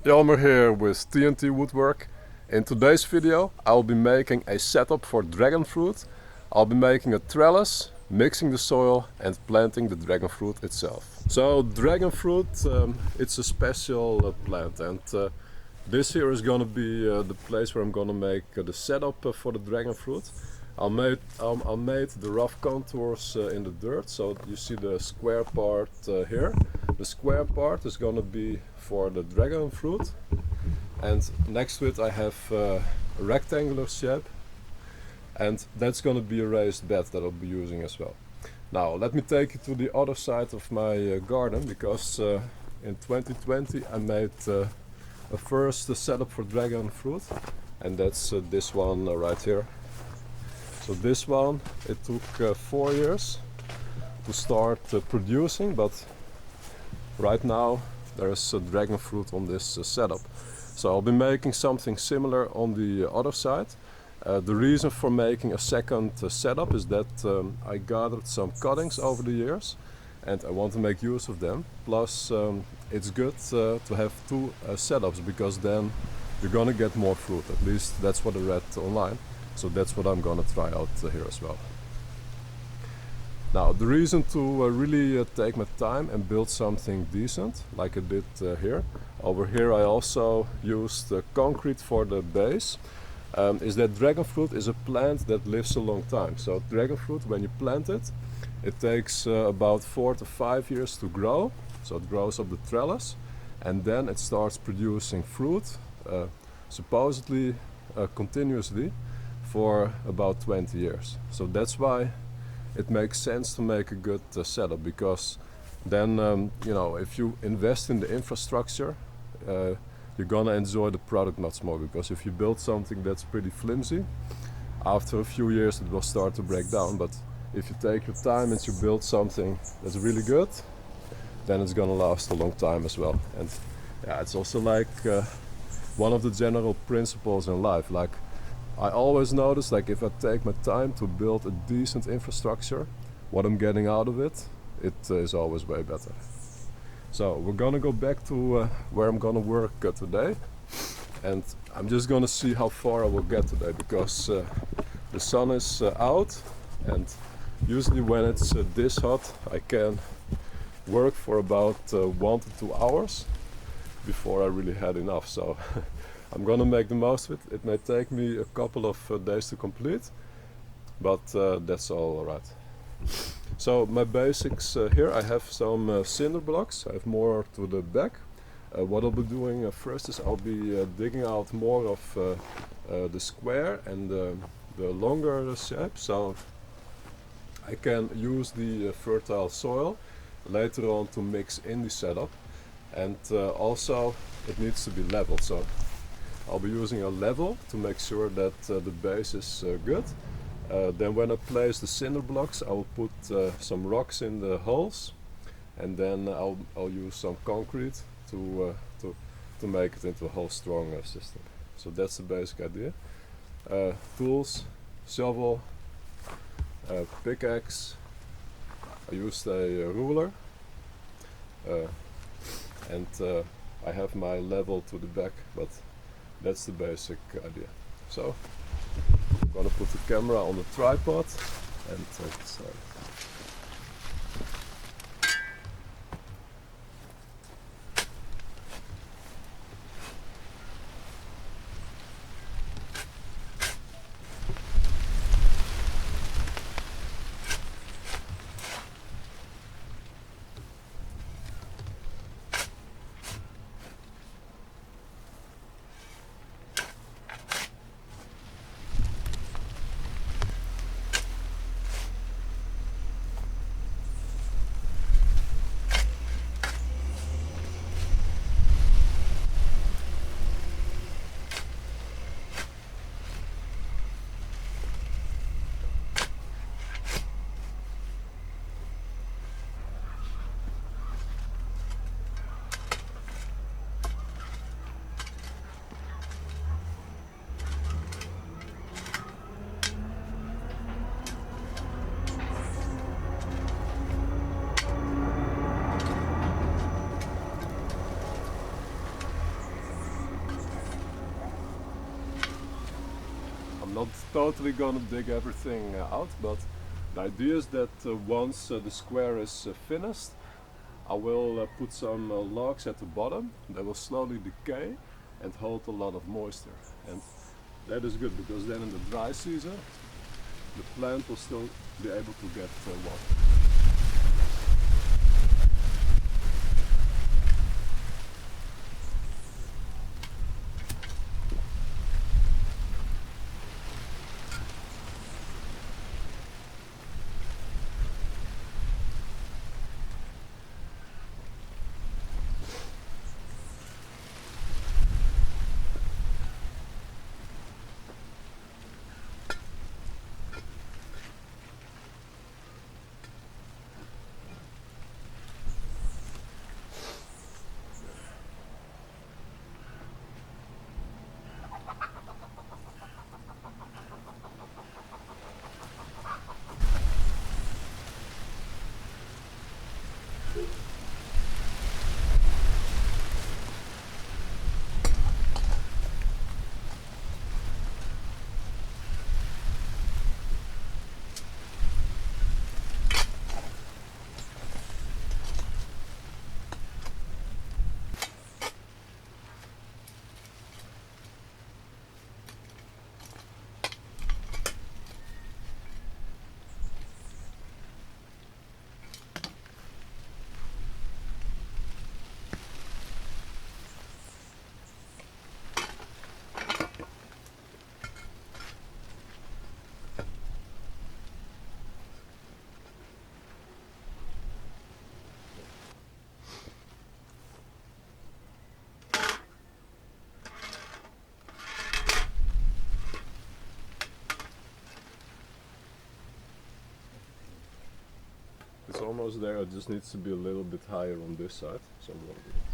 Elmer here with TNT Woodwork. In today's video I'll be making a setup for dragon fruit. I'll be making a trellis, mixing the soil and planting the dragon fruit itself. So dragon fruit, it's a special plant, and this here is gonna be the place where I'm gonna make the setup for the dragon fruit. I'll made the rough contours in the dirt, so you see the square part here. The square part is gonna be for the dragon fruit, and next to it I have a rectangular shape, and that's gonna be a raised bed that I'll be using as well. Now let me take you to the other side of my garden, because in 2020 I made a first setup for dragon fruit, and that's this one right here. So this one, it took 4 years to start producing, but right now there's dragon fruit on this setup. So I'll be making something similar on the other side. The reason for making a second setup is that I gathered some cuttings over the years and I want to make use of them. Plus it's good to have two setups, because then you're gonna get more fruit. At least that's what I read online. So that's what I'm gonna try out here as well. Now the reason to really take my time and build something decent, like I did here. Over here I also used concrete for the base. Is that dragon fruit is a plant that lives a long time. So dragon fruit, when you plant it, it takes about 4 to 5 years to grow. So it grows up the trellis, and then it starts producing fruit, supposedly continuously, for about 20 years. So that's why it makes sense to make a good setup, because then you know, if you invest in the infrastructure, you're gonna enjoy the product much more. Because if you build something that's pretty flimsy, after a few years it will start to break down. But if you take your time and you build something that's really good, then it's gonna last a long time as well. And yeah, it's also like one of the general principles in life. Like, I always notice, like, if I take my time to build a decent infrastructure, what I'm getting out of it, it is always way better. So we're gonna go back to where I'm gonna work today, and I'm just gonna see how far I will get today, because the sun is out, and usually when it's this hot I can work for about 1 to 2 hours before I really had enough. So I'm gonna make the most of it. It may take me a couple of days to complete, but that's all right. So my basics here, I have some cinder blocks. I have more to the back. What I'll be doing first is I'll be digging out more of the square and the longer shape, so I can use the fertile soil later on to mix in the setup. And also it needs to be leveled, so I'll be using a level to make sure that the base is good. Then when I place the cinder blocks, I will put some rocks in the holes, and then I'll use some concrete to make it into a whole strong system. So that's the basic idea. Tools, shovel, pickaxe. I used a ruler, and I have my level to the back, but that's the basic idea. So I'm gonna put the camera on the tripod and get started. not totally gonna dig everything out, but the idea is that once the square is finished, I will put some logs at the bottom. They will slowly decay and hold a lot of moisture. And that is good because then in the dry season, the plant will still be able to get water. It's almost there, it just needs to be a little bit higher on this side. So I'm gonna do it.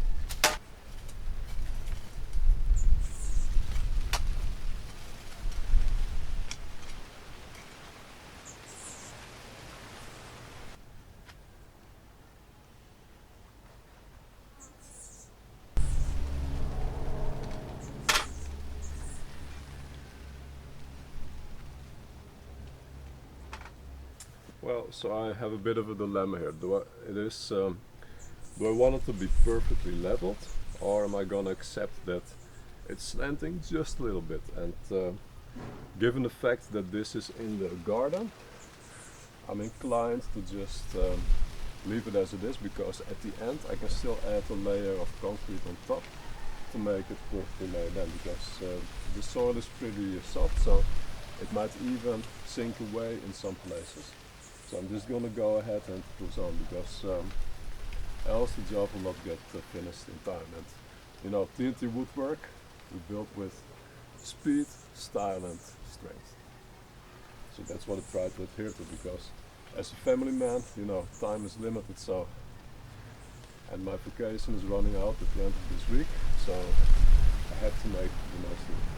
Well, so I have a bit of a dilemma here. Do I want it to be perfectly leveled, or am I gonna accept that it's slanting just a little bit? And given the fact that this is in the garden, I'm inclined to just leave it as it is, because at the end I can still add a layer of concrete on top to make it perfectly laid in, because the soil is pretty soft, so it might even sink away in some places. So I'm just gonna go ahead and push on, because else the job will not get finished in time. And you know, TNT woodwork, we build with speed, style and strength. So that's what I try to adhere to, because as a family man, you know, time is limited, so, and my vacation is running out at the end of this week, so I have to make the most of it.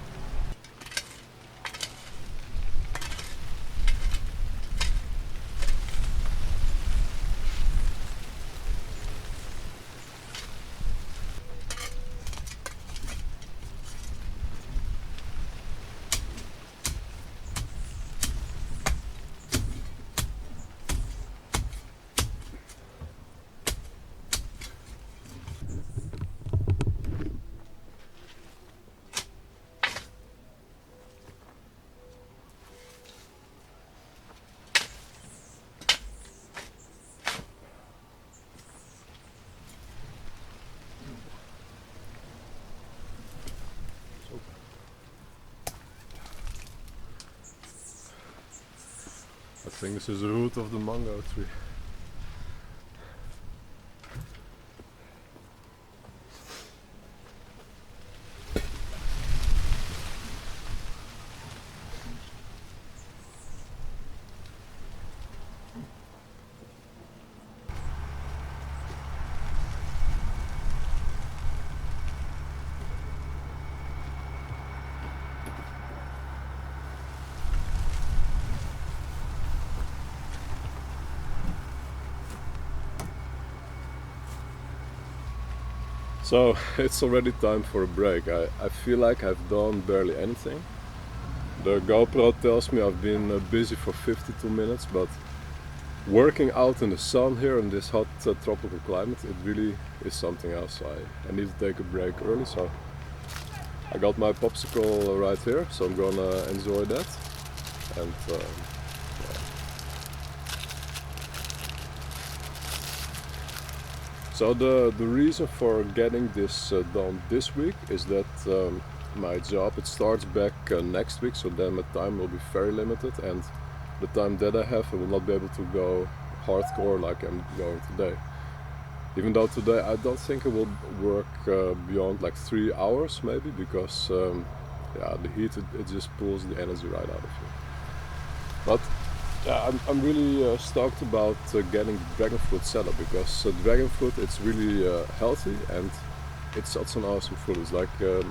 I think this is the root of the mango tree. So it's already time for a break. I feel like I've done barely anything. the GoPro tells me I've been busy for 52 minutes, but working out in the sun here in this hot tropical climate, it really is something else. I need to take a break early, so I got my popsicle right here, so I'm gonna enjoy that. And yeah. So the reason for getting this done this week is that my job, it starts back next week, so then my time will be very limited, and the time that I have, I will not be able to go hardcore like I'm going today. Even though today I don't think I will work beyond like 3 hours maybe, because yeah, the heat, it just pulls the energy right out of you. But yeah, I'm really stoked about getting dragon fruit set up, because dragon fruit, it's really healthy and it's such an awesome fruit. It's like a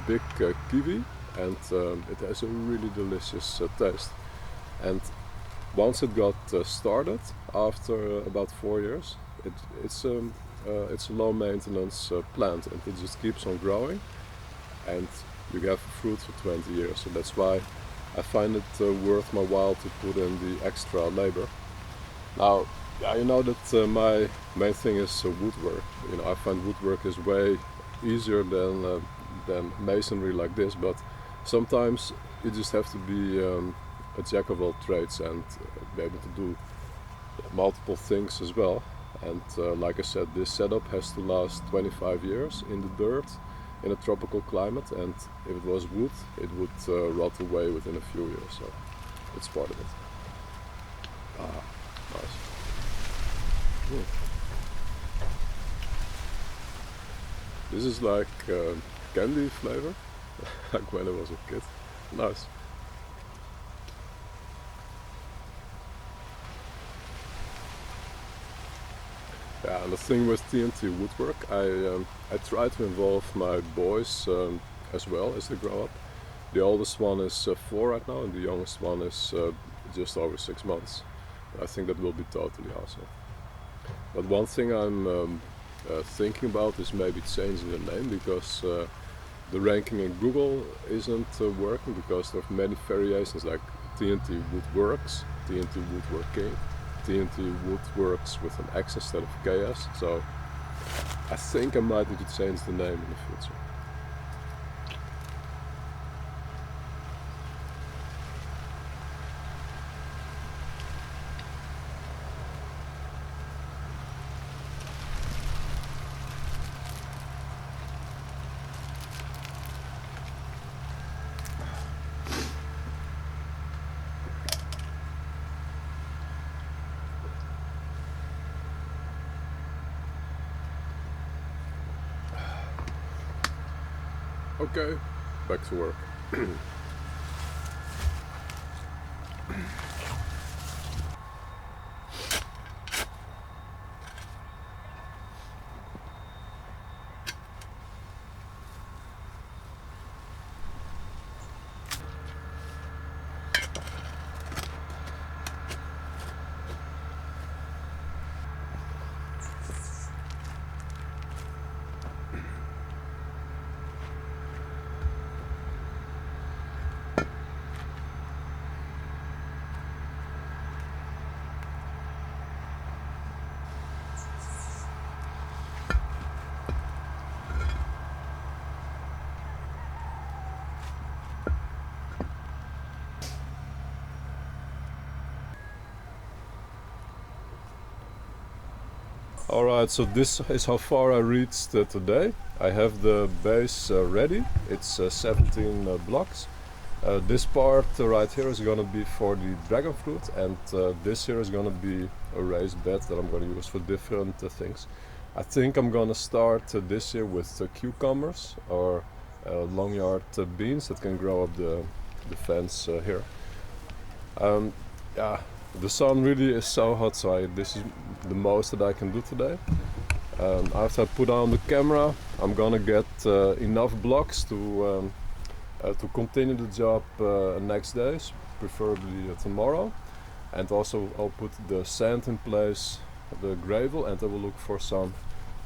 big kiwi, and it has a really delicious taste. And once it got started, after about 4 years, it's a low maintenance plant, and it just keeps on growing, and you have fruit for 20 years. So that's why I find it worth my while to put in the extra labor. Now, yeah, you know that my main thing is woodwork. You know, I find woodwork is way easier than masonry like this, but sometimes you just have to be a jack of all trades and be able to do multiple things as well. And like I said, this setup has to last 25 years in the dirt in a tropical climate, and if it was wood, it would rot away within a few years, so it's part of it. Ah, nice. This is like candy flavor, like when I was a kid. Nice. Yeah, and the thing with TNT woodwork, I try to involve my boys as well as they grow up. The oldest one is 4 right now, and the youngest one is just over 6 months. I think that will be totally awesome. But one thing I'm thinking about is maybe changing the name, because the ranking in Google isn't working, because there are many variations like TNT Woodworks, TNT Woodworking, TNT Woodworks with an X instead of KS. So I think I might need to change the name in the future. Okay, back to work. Alright, so this is how far I reached today. I have the base ready. It's 17 blocks. This part right here is gonna be for the dragon fruit, and this here is gonna be a raised bed that I'm gonna use for different things. I think I'm gonna start this year with cucumbers or long-yard beans that can grow up the fence here. Yeah, the sun really is so hot, so this is the most that I can do today. After I put on the camera, I'm gonna get enough blocks to continue the job next days, preferably tomorrow. And also I'll put the sand in place, the gravel, and I will look for some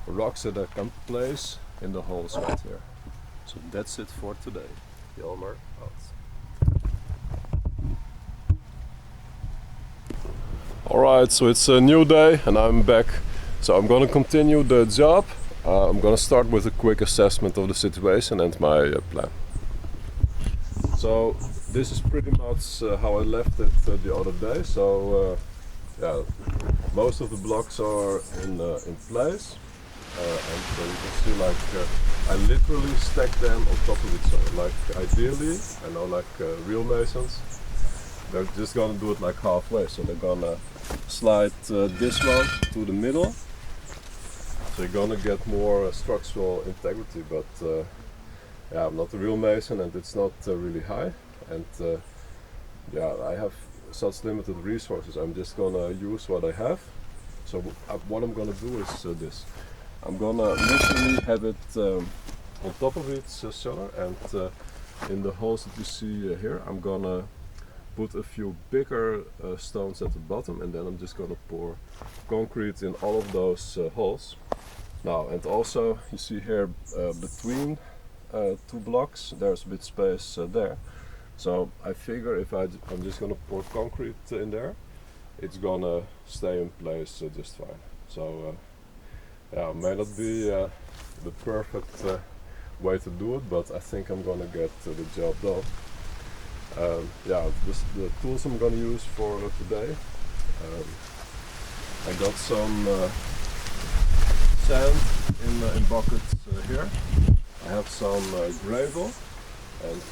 rocks that I can place in the holes right here. So that's it for today. Jelmer out. Alright, so it's a new day and I'm back. So I'm gonna continue the job. I'm gonna start with a quick assessment of the situation and my plan. So this is pretty much how I left it the other day. So yeah, most of the blocks are in place. And you can see I literally stack them on top of each other. Like ideally, I know real masons, they're just gonna do it like halfway. So they're gonna slide this one to the middle. So you're gonna get more structural integrity. But yeah, I'm not a real mason and it's not really high. And yeah, I have such limited resources. I'm just gonna use what I have. So what I'm gonna do is this. I'm gonna literally have it on top of each other, and in the holes that you see here, I'm gonna put a few bigger stones at the bottom, and then I'm just gonna pour concrete in all of those holes. Now, and also you see here between two blocks, there's a bit space there. So I figure if I'm just gonna pour concrete in there, it's gonna stay in place just fine. So yeah, may not be the perfect way to do it, but I think I'm gonna get the job done. Yeah, the tools I'm gonna use for today. I got some sand in buckets here. I have some gravel and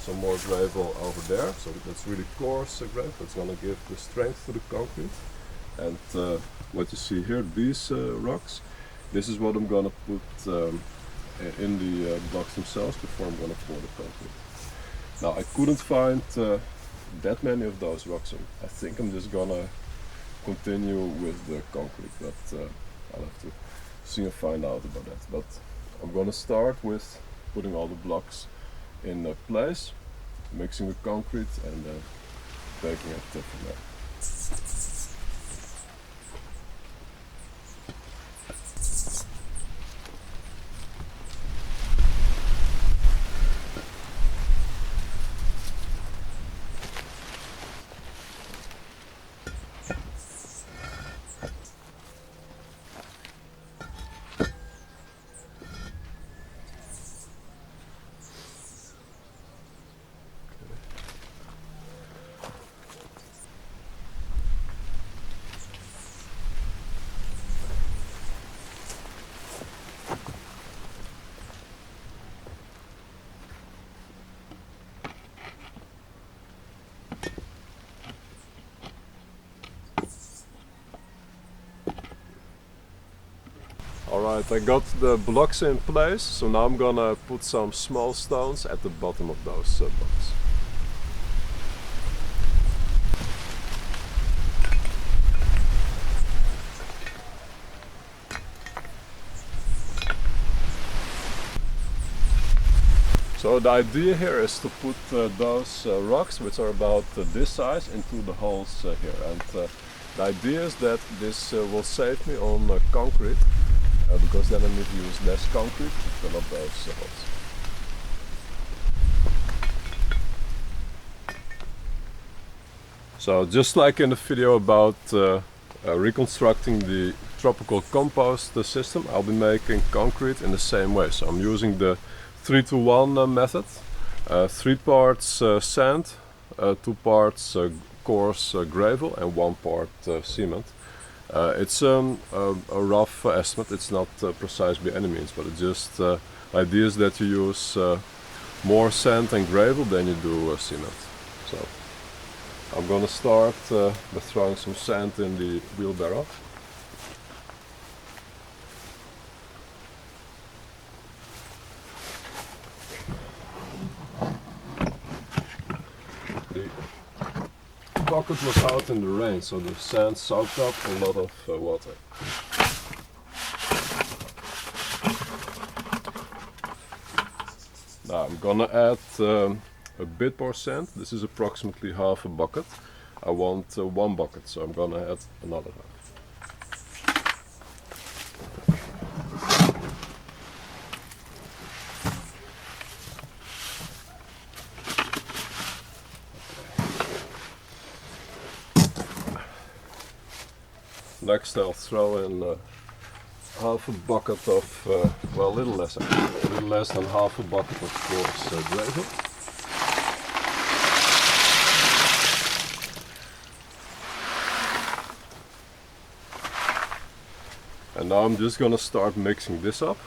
some more gravel over there. So that's really coarse gravel. It's gonna give the strength to the concrete. And what you see here, these rocks, this is what I'm gonna put in the blocks themselves before I'm gonna pour the concrete. Now I couldn't find that many of those rocks, and I think I'm just gonna continue with the concrete, but I'll have to see and find out about that. But I'm gonna start with putting all the blocks in place, mixing the concrete, and taking it from there. Alright, I got the blocks in place, so now I'm gonna put some small stones at the bottom of those blocks. So the idea here is to put those rocks, which are about this size, into the holes here. And the idea is that this will save me on concrete. Because then I need to use less concrete to fill up those holes. So just like in the video about reconstructing the tropical compost system, I'll be making concrete in the same way. So I'm using the 3-to-1 method. 3 parts sand, 2 parts coarse gravel and 1 part cement. It's a rough estimate, it's not precise by any means, but it's just the idea is that you use more sand and gravel than you do cement. So I'm gonna start by throwing some sand in the wheelbarrow. The bucket was out in the rain, so the sand soaked up a lot of water. Now I'm gonna add a bit more sand. This is approximately half a bucket. I want 1 bucket, so I'm gonna add another half. next I'll throw in half a bucket of, well, a little less actually, a little less than half a bucket of coarse gravy. And now I'm just gonna start mixing this up.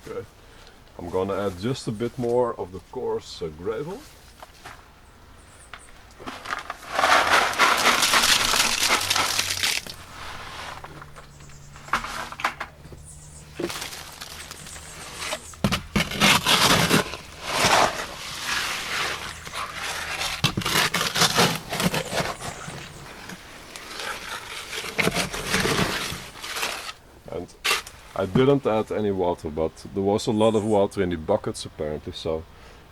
Okay. I'm gonna add just a bit more of the coarse gravel. And I didn't add any water, but there was a lot of water in the buckets apparently, so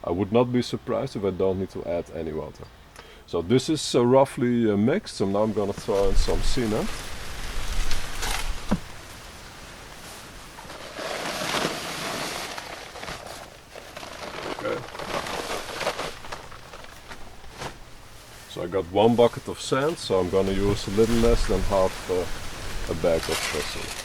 I would not be surprised if I don't need to add any water. So this is roughly mixed, so now I'm gonna throw in some cement. Okay. So I got 1 bucket of sand, so I'm gonna use a little less than half a bag of cement.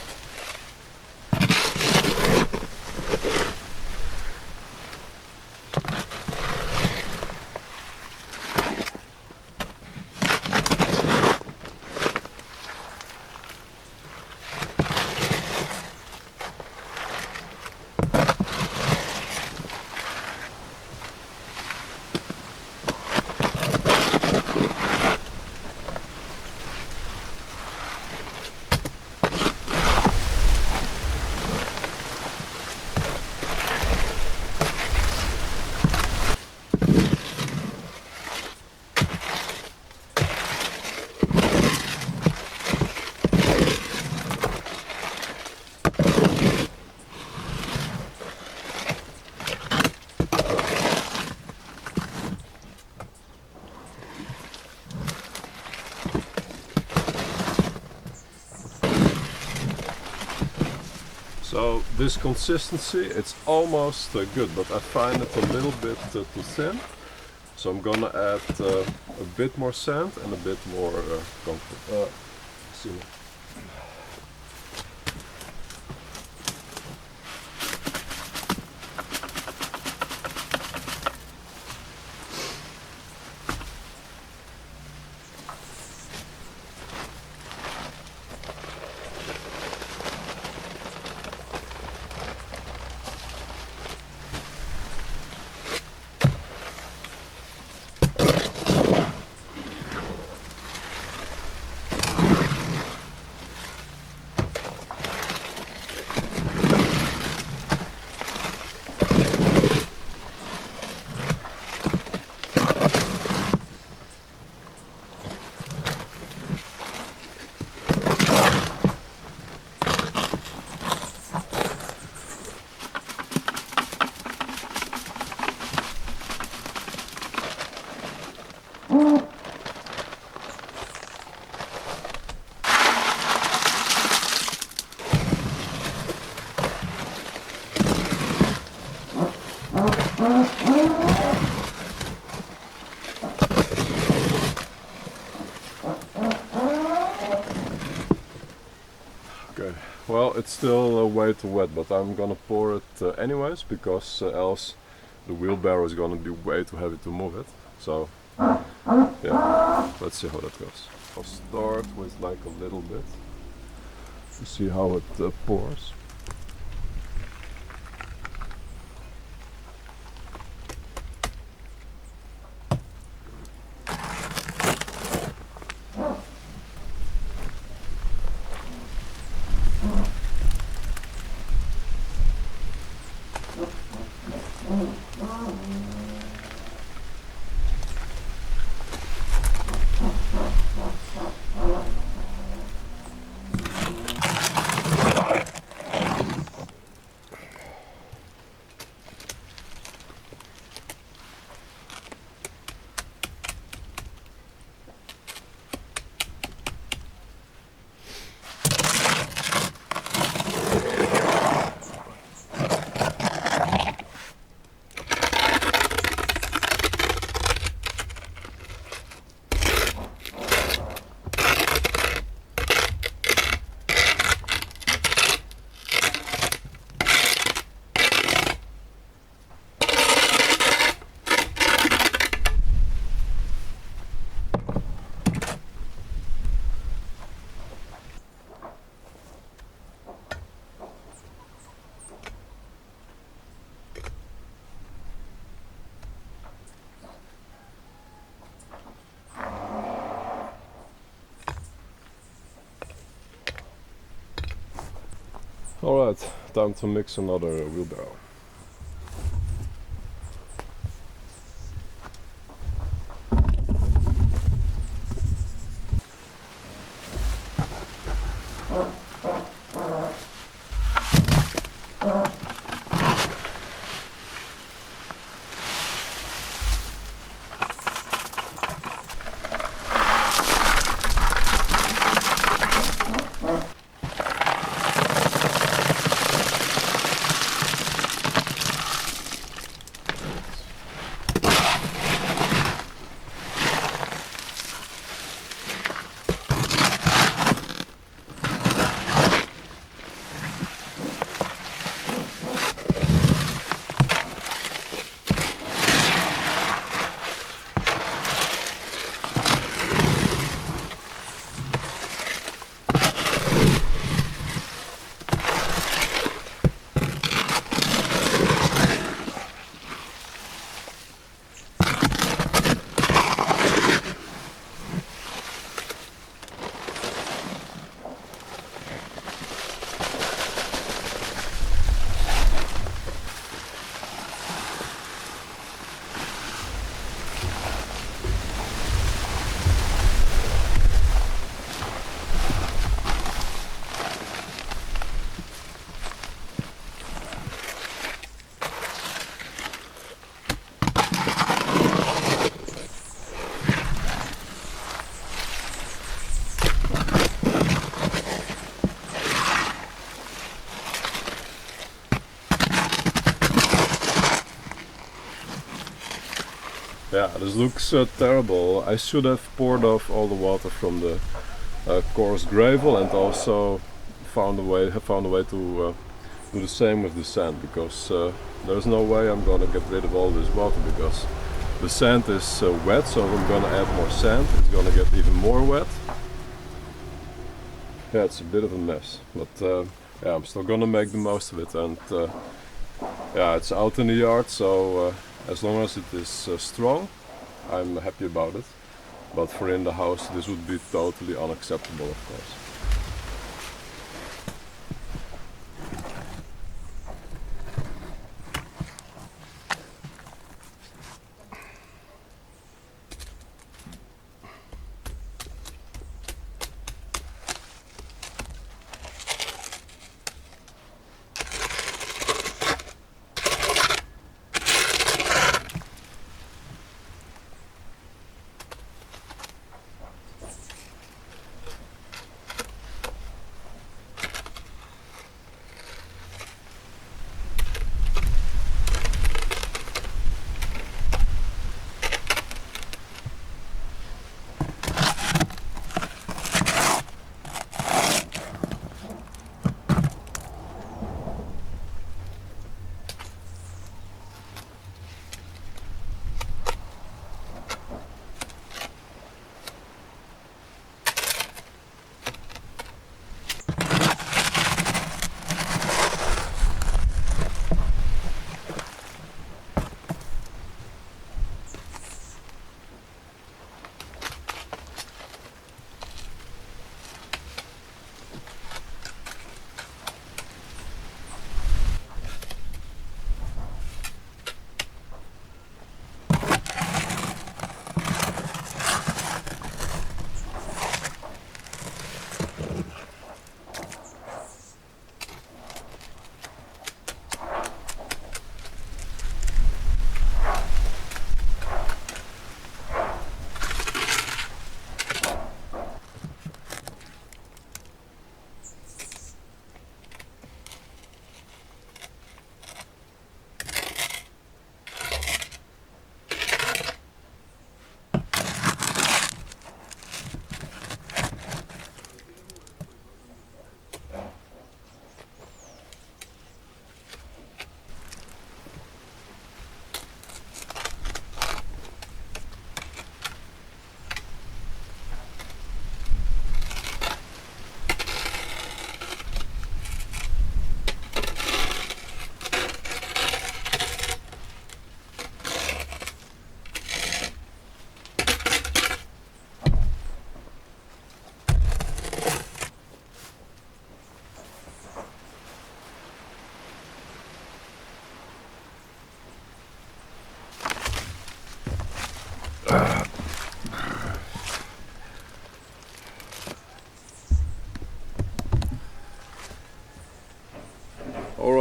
So this consistency, it's almost good, but I find it a little bit too thin. So I'm gonna add a bit more sand and a bit more cement. Okay, well, it's still way too wet, but I'm gonna pour it anyways, because else the wheelbarrow is gonna be way too heavy to move it. So yeah, let's see how that goes. I'll start with like a little bit to see how it pours. Alright, time to mix another wheelbarrow. Yeah, this looks terrible. I should have poured off all the water from the coarse gravel and also have found a way to do the same with the sand, because there's no way I'm gonna get rid of all this water, because the sand is wet. So if I'm gonna add more sand, it's gonna get even more wet. Yeah, it's a bit of a mess, but yeah, I'm still gonna make the most of it. And yeah, it's out in the yard, so as long as it is strong, I'm happy about it. But for in the house, this would be totally unacceptable, of course.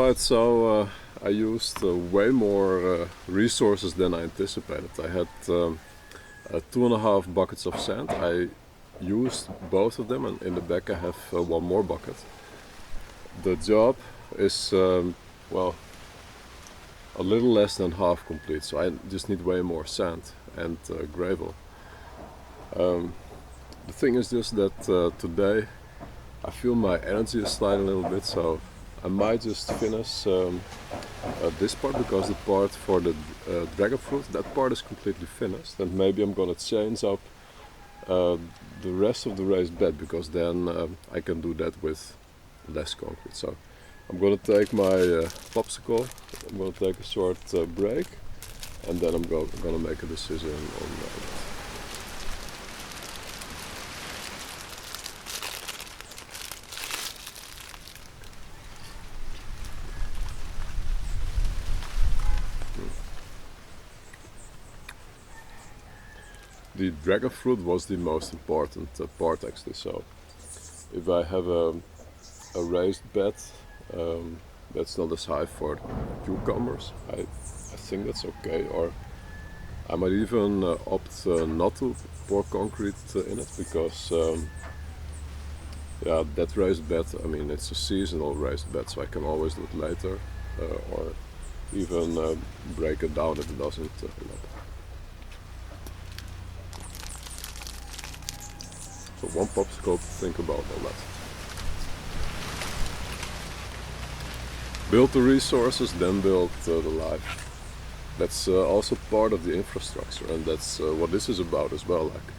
Alright, so I used way more resources than I anticipated. I had 2.5 buckets of sand. I used both of them, and in the back I have one more bucket. The job is, well, a little less than half complete, so I just need way more sand and gravel. The thing is just that today I feel my energy is sliding a little bit, so I might just finish this part, because the part for the dragon fruit, that part is completely finished, and maybe I'm gonna change up the rest of the raised bed, because then I can do that with less concrete. So I'm gonna take my popsicle, I'm gonna take a short break, and then I'm gonna make a decision on that. The dragon fruit was the most important part actually. So if I have a raised bed that's not as high for cucumbers, I think that's okay. Or I might even opt not to pour concrete in it, because yeah, that raised bed, I mean, it's a seasonal raised bed, so I can always do it later, or even break it down if it doesn't fill up. So one popsicle to think about all that. Build the resources, then build the life. That's also part of the infrastructure, and that's what this is about as well. Like,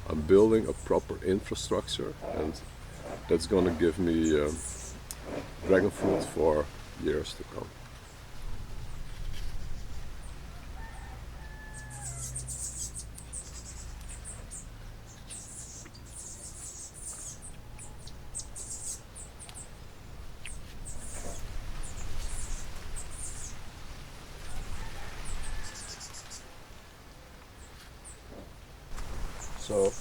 I'm building a proper infrastructure, and that's gonna give me dragon fruit for years to come. So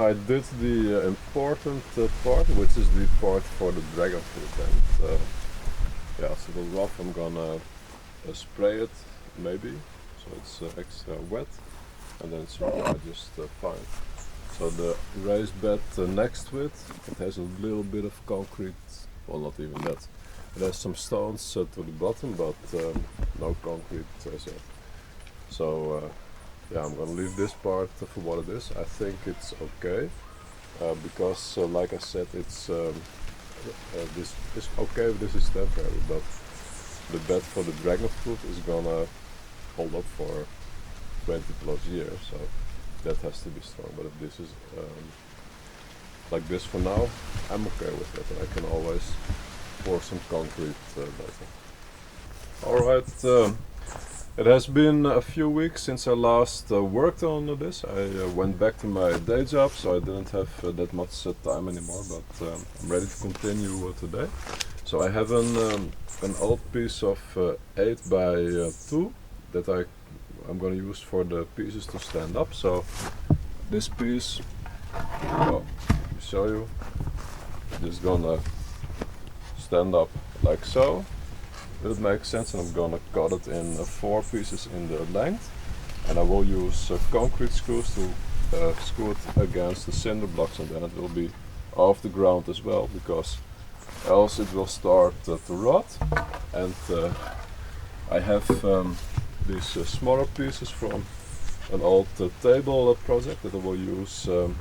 I did the important part, which is the part for the dragon fruit, and yeah, so the rough I'm gonna spray it maybe, so it's extra wet, and then it's just fine. So the raised bed next to it, it has a little bit of concrete, well, not even that. It has some stones to the bottom, but no concrete as yet. So yeah, I'm gonna leave this part for what it is. I think it's okay, because like I said, it's this is okay, this is temporary, but the bed for the dragon fruit is gonna hold up for 20 plus years, so that has to be strong. But if this is like this for now, I'm okay with it, and I can always pour some concrete later. Alright, it has been a few weeks since I last worked on this. I went back to my day job, so I didn't have that much time anymore, but I'm ready to continue today. So I have an old piece of 8 by 2 that I'm going to use for the pieces to stand up. So this piece, well, let me show you, is gonna stand up like so. It makes sense, and I'm gonna cut it in 4 pieces in the length, and I will use concrete screws to screw it against the cinder blocks, and then it will be off the ground as well, because else it will start to rot. And I have these smaller pieces from an old table project that I will use to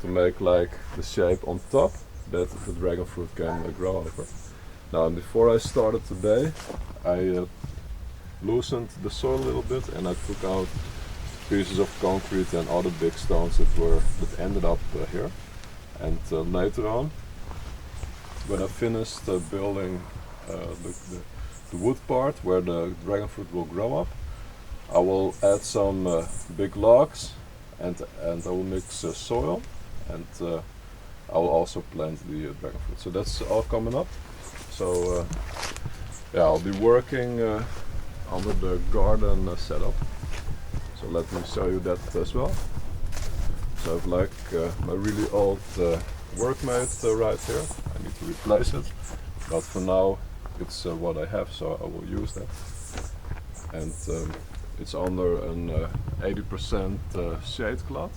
make like the shape on top that the dragon fruit can grow over. Now, and before I started today, I loosened the soil a little bit, and I took out pieces of concrete and other big stones that ended up here. And later on, when I finished building the wood part where the dragon fruit will grow up, I will add some big logs, and I will mix soil, and I will also plant the dragon fruit. So that's all coming up. So yeah, I'll be working under the garden setup. So let me show you that as well. So I have like my really old workmate right here. I need to replace it, but for now it's what I have, so I will use that. And it's under an 80% shade cloth,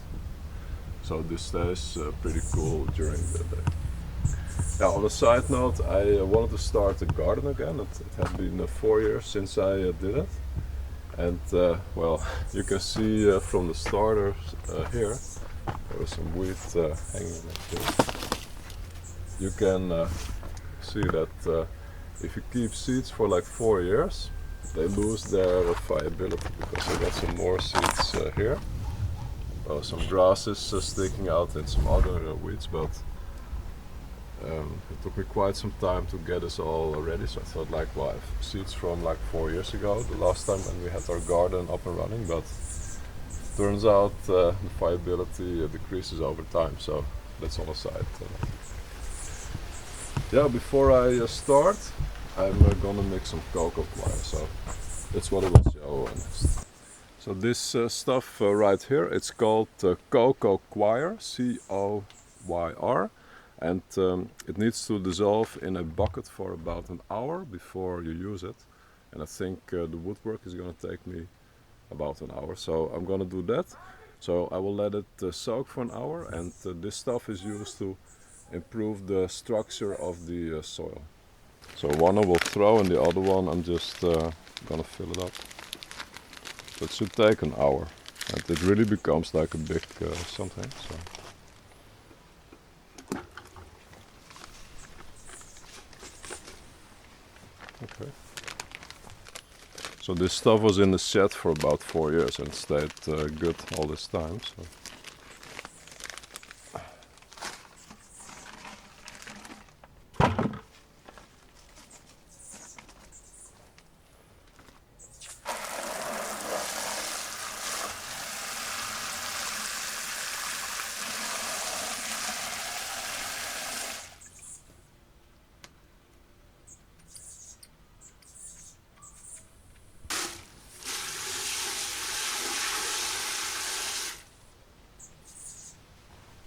so this stays pretty cool during the day. Now, on a side note, I wanted to start a garden again. It has been 4 years since I did it, and well, you can see from the starters here, there is some wheat hanging like this. You can see that if you keep seeds for like 4 years, they lose their viability, because I got some more seeds here. Some grasses sticking out and some other weeds, but it took me quite some time to get this all ready. So I thought, like, well, I have seeds from like 4 years ago, the last time when we had our garden up and running, but turns out the viability decreases over time, so that's on the side. Yeah, before I start, I'm gonna mix some cocoa coir, so that's what I will show next. So this stuff right here, it's called cocoa coir, C-O-Y-R, and it needs to dissolve in a bucket for about an hour before you use it. And I think the woodwork is gonna take me about an hour, so I'm gonna do that. So I will let it soak for an hour, and this stuff is used to improve the structure of the soil. So one I will throw, and the other one I'm just gonna fill it up. So it should take an hour, and it really becomes like a big something. So. Okay. So this stuff was in the shed for about 4 years and stayed good all this time. So.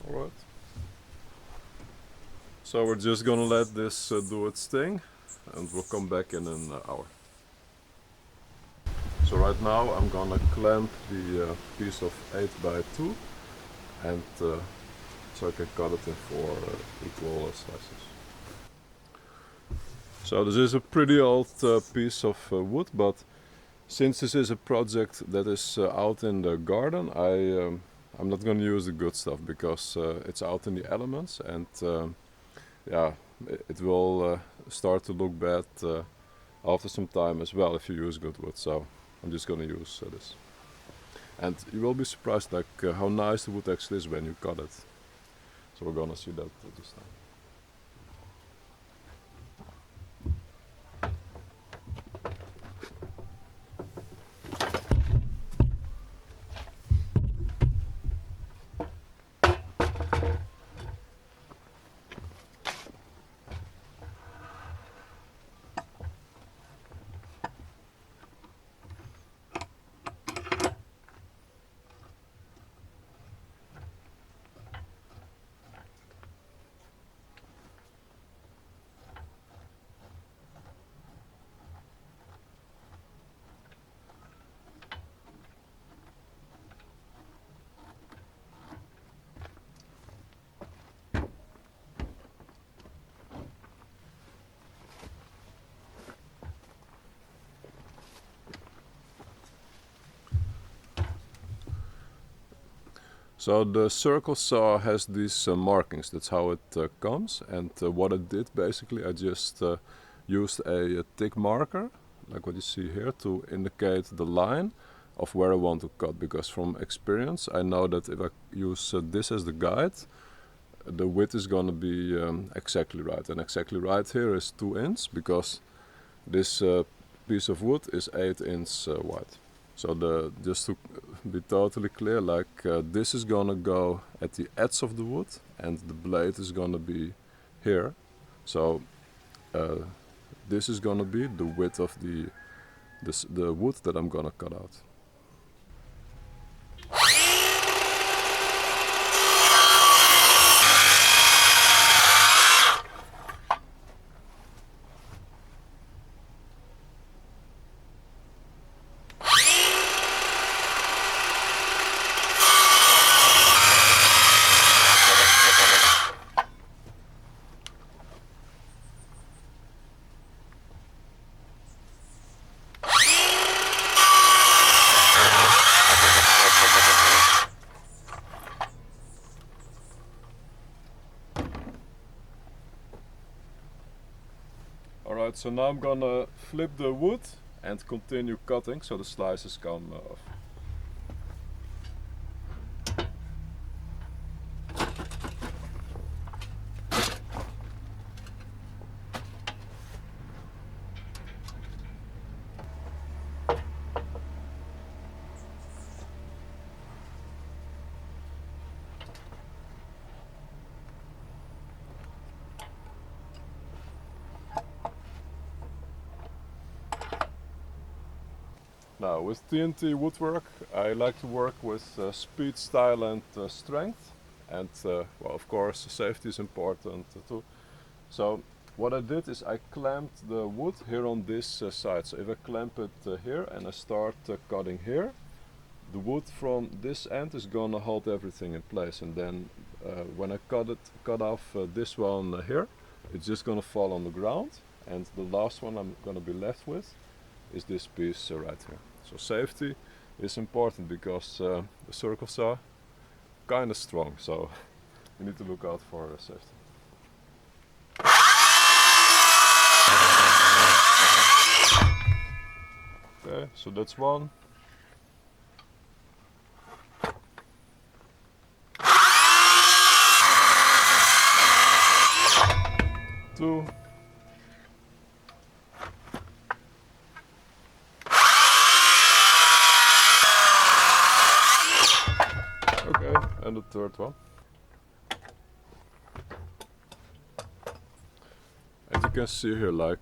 Alright. So we're just gonna let this do its thing, and we'll come back in an hour. So right now I'm gonna clamp the piece of 8 by 2, and so I can cut it in 4 equal slices. So this is a pretty old piece of wood, but since this is a project that is out in the garden, I'm not going to use the good stuff, because it's out in the elements, and yeah, it will start to look bad after some time as well if you use good wood. So I'm just going to use this. And you will be surprised like how nice the wood actually is when you cut it. So we're going to see that this time. So the circle saw has these markings, that's how it comes, and what I did basically, I just used a thick marker, like what you see here, to indicate the line of where I want to cut, because from experience I know that if I use this as the guide, the width is going to be exactly right, and exactly right here is 2 inches, because this piece of wood is 8 inches wide. So just to be totally clear, like this is gonna go at the edge of the wood, and the blade is gonna be here. So this is gonna be the width of the wood that I'm gonna cut out. Alright, so now I'm gonna flip the wood and continue cutting so the slices come off. Now with TNT woodwork I like to work with speed, style and strength, and well, of course safety is important too. So what I did is I clamped the wood here on this side. So if I clamp it here and I start cutting here, the wood from this end is gonna hold everything in place, and then when I cut off this one here, it's just gonna fall on the ground, and the last one I'm gonna be left with is this piece right here. So safety is important because the circle saw kind of strong, so you need to look out for safety. Okay, so that's one. Two. Okay, and the third one. As you can see here, like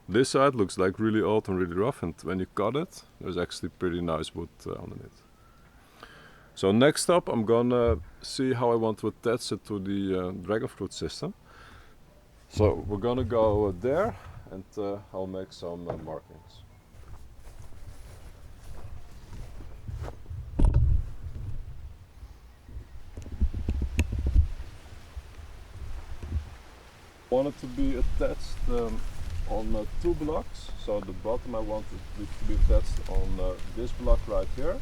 this side looks like really old and really rough, and when you cut it, there's actually pretty nice wood underneath. So next up, I'm gonna see how I want to attach it to the dragon fruit system. So we're gonna go there, and I'll make some markings. I want it to be attached on 2 blocks. So the bottom I want it to be attached on this block right here,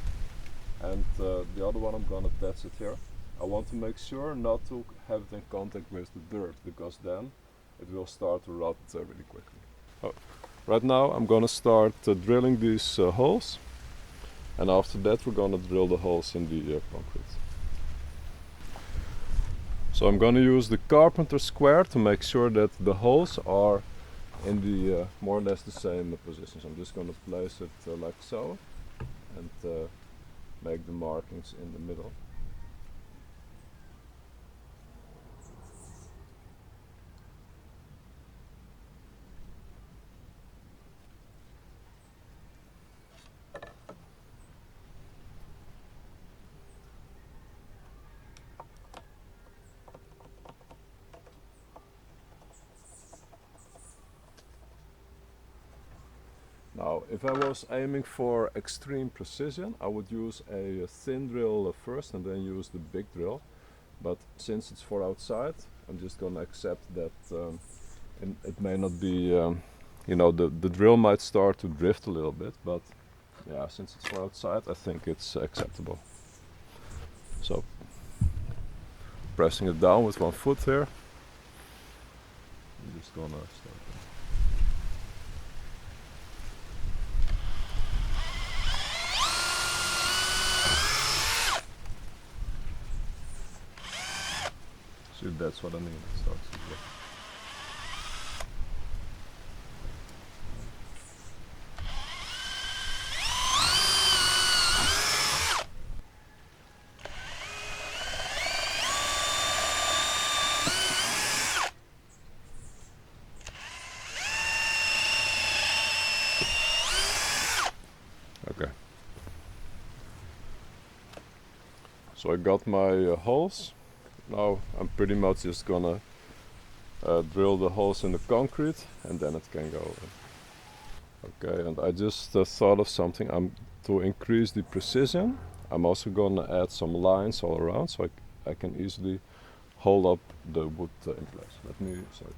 and the other one I'm gonna attach it here. I want to make sure not to have it in contact with the dirt, because then it will start to rot really quickly. Oh. Right now I'm gonna start drilling these holes, and after that we're gonna drill the holes in the concrete. So I'm gonna use the carpenter square to make sure that the holes are in the more or less the same positions. I'm just gonna place it like so, and make the markings in the middle. Now, if I was aiming for extreme precision, I would use a thin drill first and then use the big drill. But since it's for outside, I'm just gonna accept that it may not be, you know, the drill might start to drift a little bit, but yeah, since it's for outside, I think it's acceptable. So, pressing it down with one foot here, I'm just gonna start. See, that's what I mean. It starts to drift. Okay. So I got my holes. Now I'm pretty much just gonna drill the holes in the concrete, and then it can go in. Okay, and I just thought of something. To increase the precision, I'm also gonna add some lines all around, so I can easily hold up the wood in place. Let me, sorry.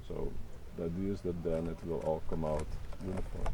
So the idea is that then it will all come out uniform.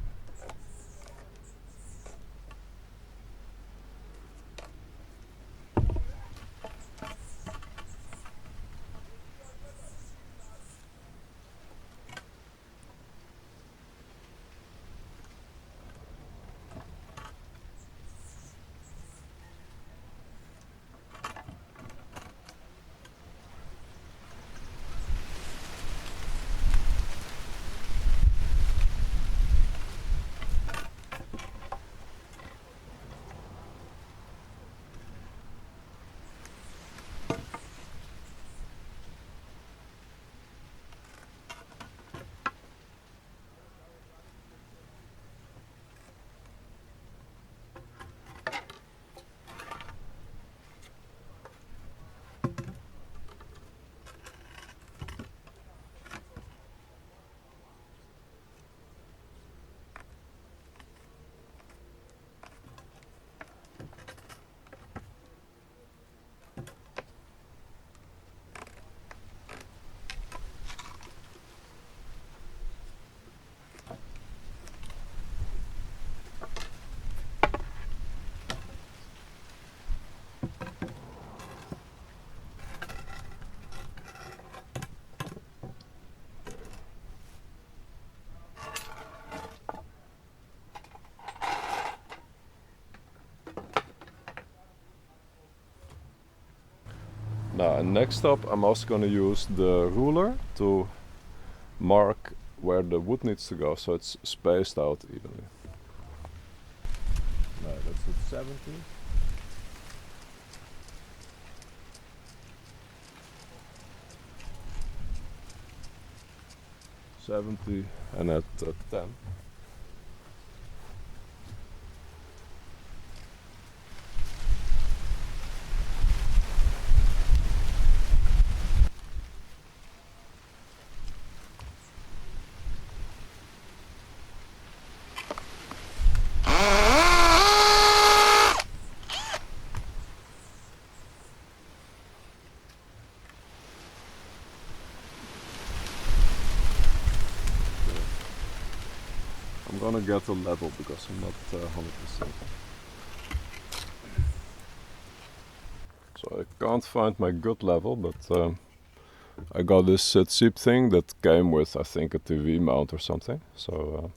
Now, and next up, I'm also going to use the ruler to mark where the wood needs to go, so it's spaced out evenly. Now, that's at 70. And at 10. I'm gonna get a level because I'm not 100%. So I can't find my good level, but I got this cheap thing that came with, I think, a TV mount or something. So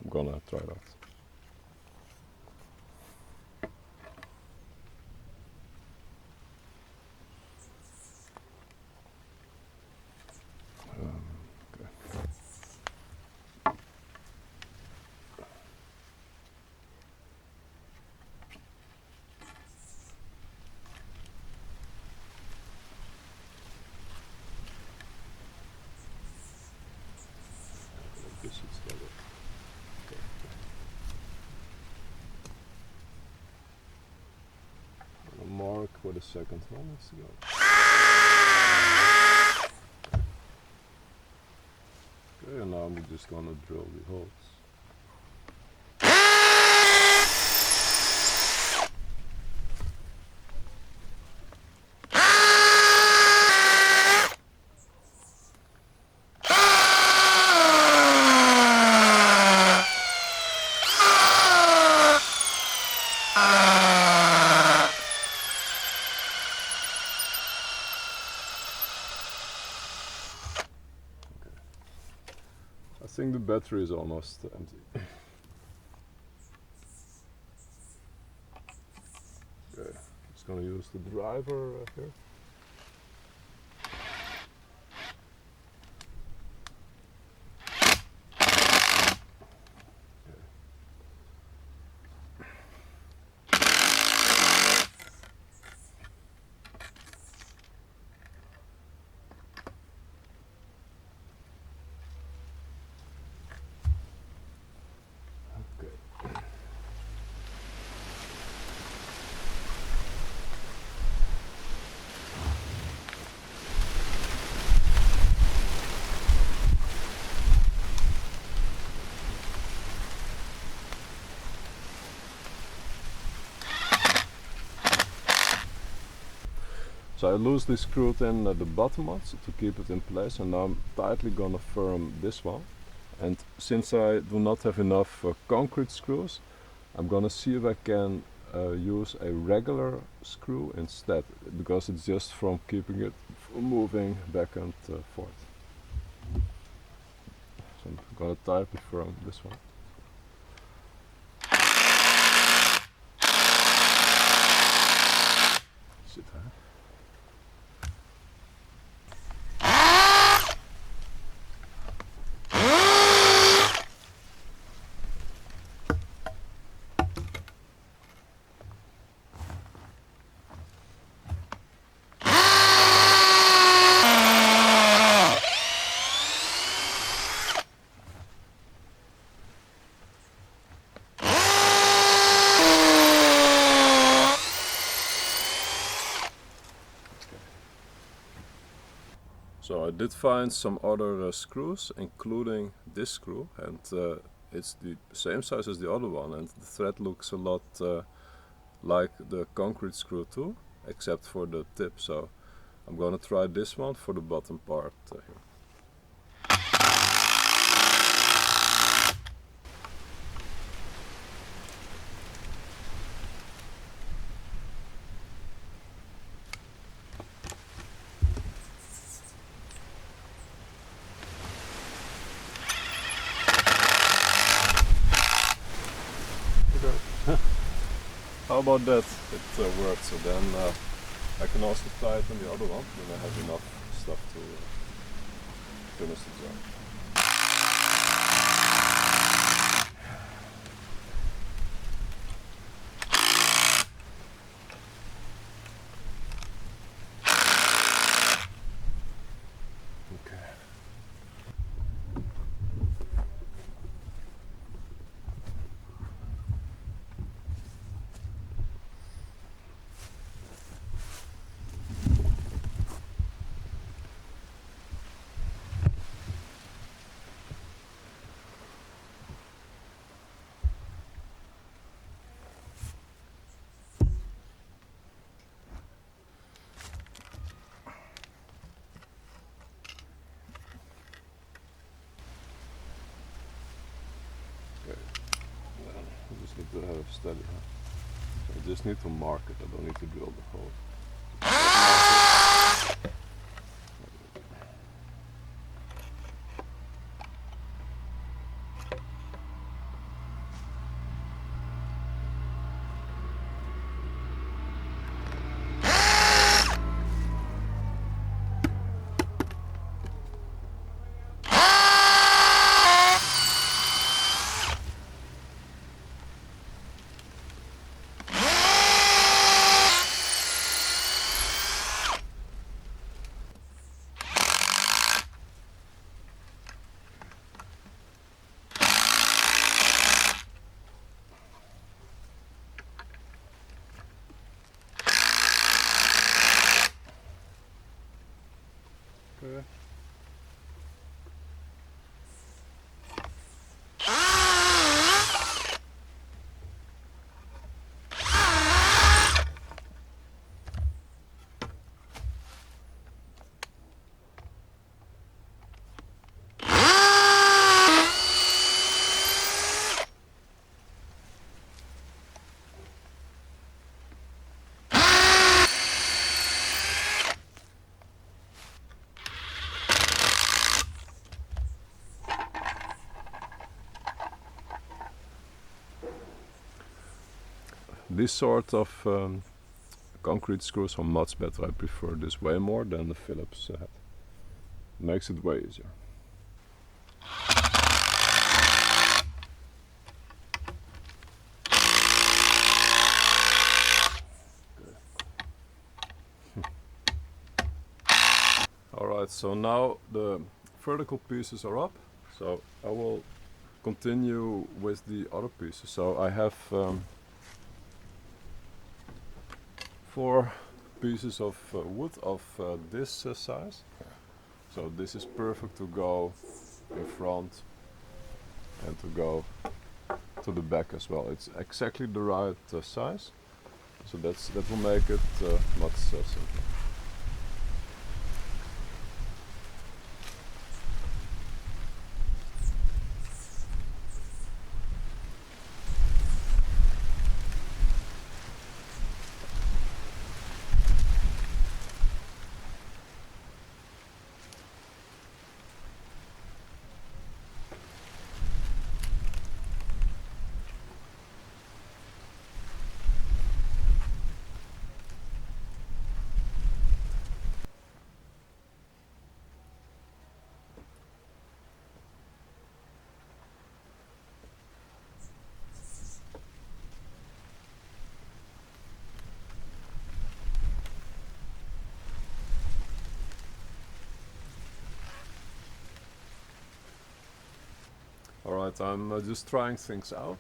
I'm gonna try that. Mark where the second one needs to go. Okay, and now I'm just gonna drill the holes. I think the battery is almost empty. Okay, just gonna use the driver here. So I loosely screwed in the bottom ones to keep it in place, and now I'm tightly gonna firm this one. And since I do not have enough concrete screws, I'm gonna see if I can use a regular screw instead, because it's just from keeping it from moving back and forth. So I'm gonna tightly firm this one. Sit there. So I did find some other screws, including this screw, and it's the same size as the other one, and the thread looks a lot like the concrete screw too, except for the tip. So I'm gonna try this one for the bottom part here. How about that? It worked. So then I can also tie it on the other one when I have enough stuff to finish the job. Okay. I just need to have it steady. So I just need to mark it, I don't need to drill the hole. Okay. This sort of concrete screws are much better. I prefer this way more than the Phillips head. Makes it way easier. Alright, so now the vertical pieces are up, so I will continue with the other pieces. So I have 4 pieces of wood of this size. So this is perfect to go in front and to go to the back as well. It's exactly the right size, so that will make it much simpler. Alright, I'm just trying things out.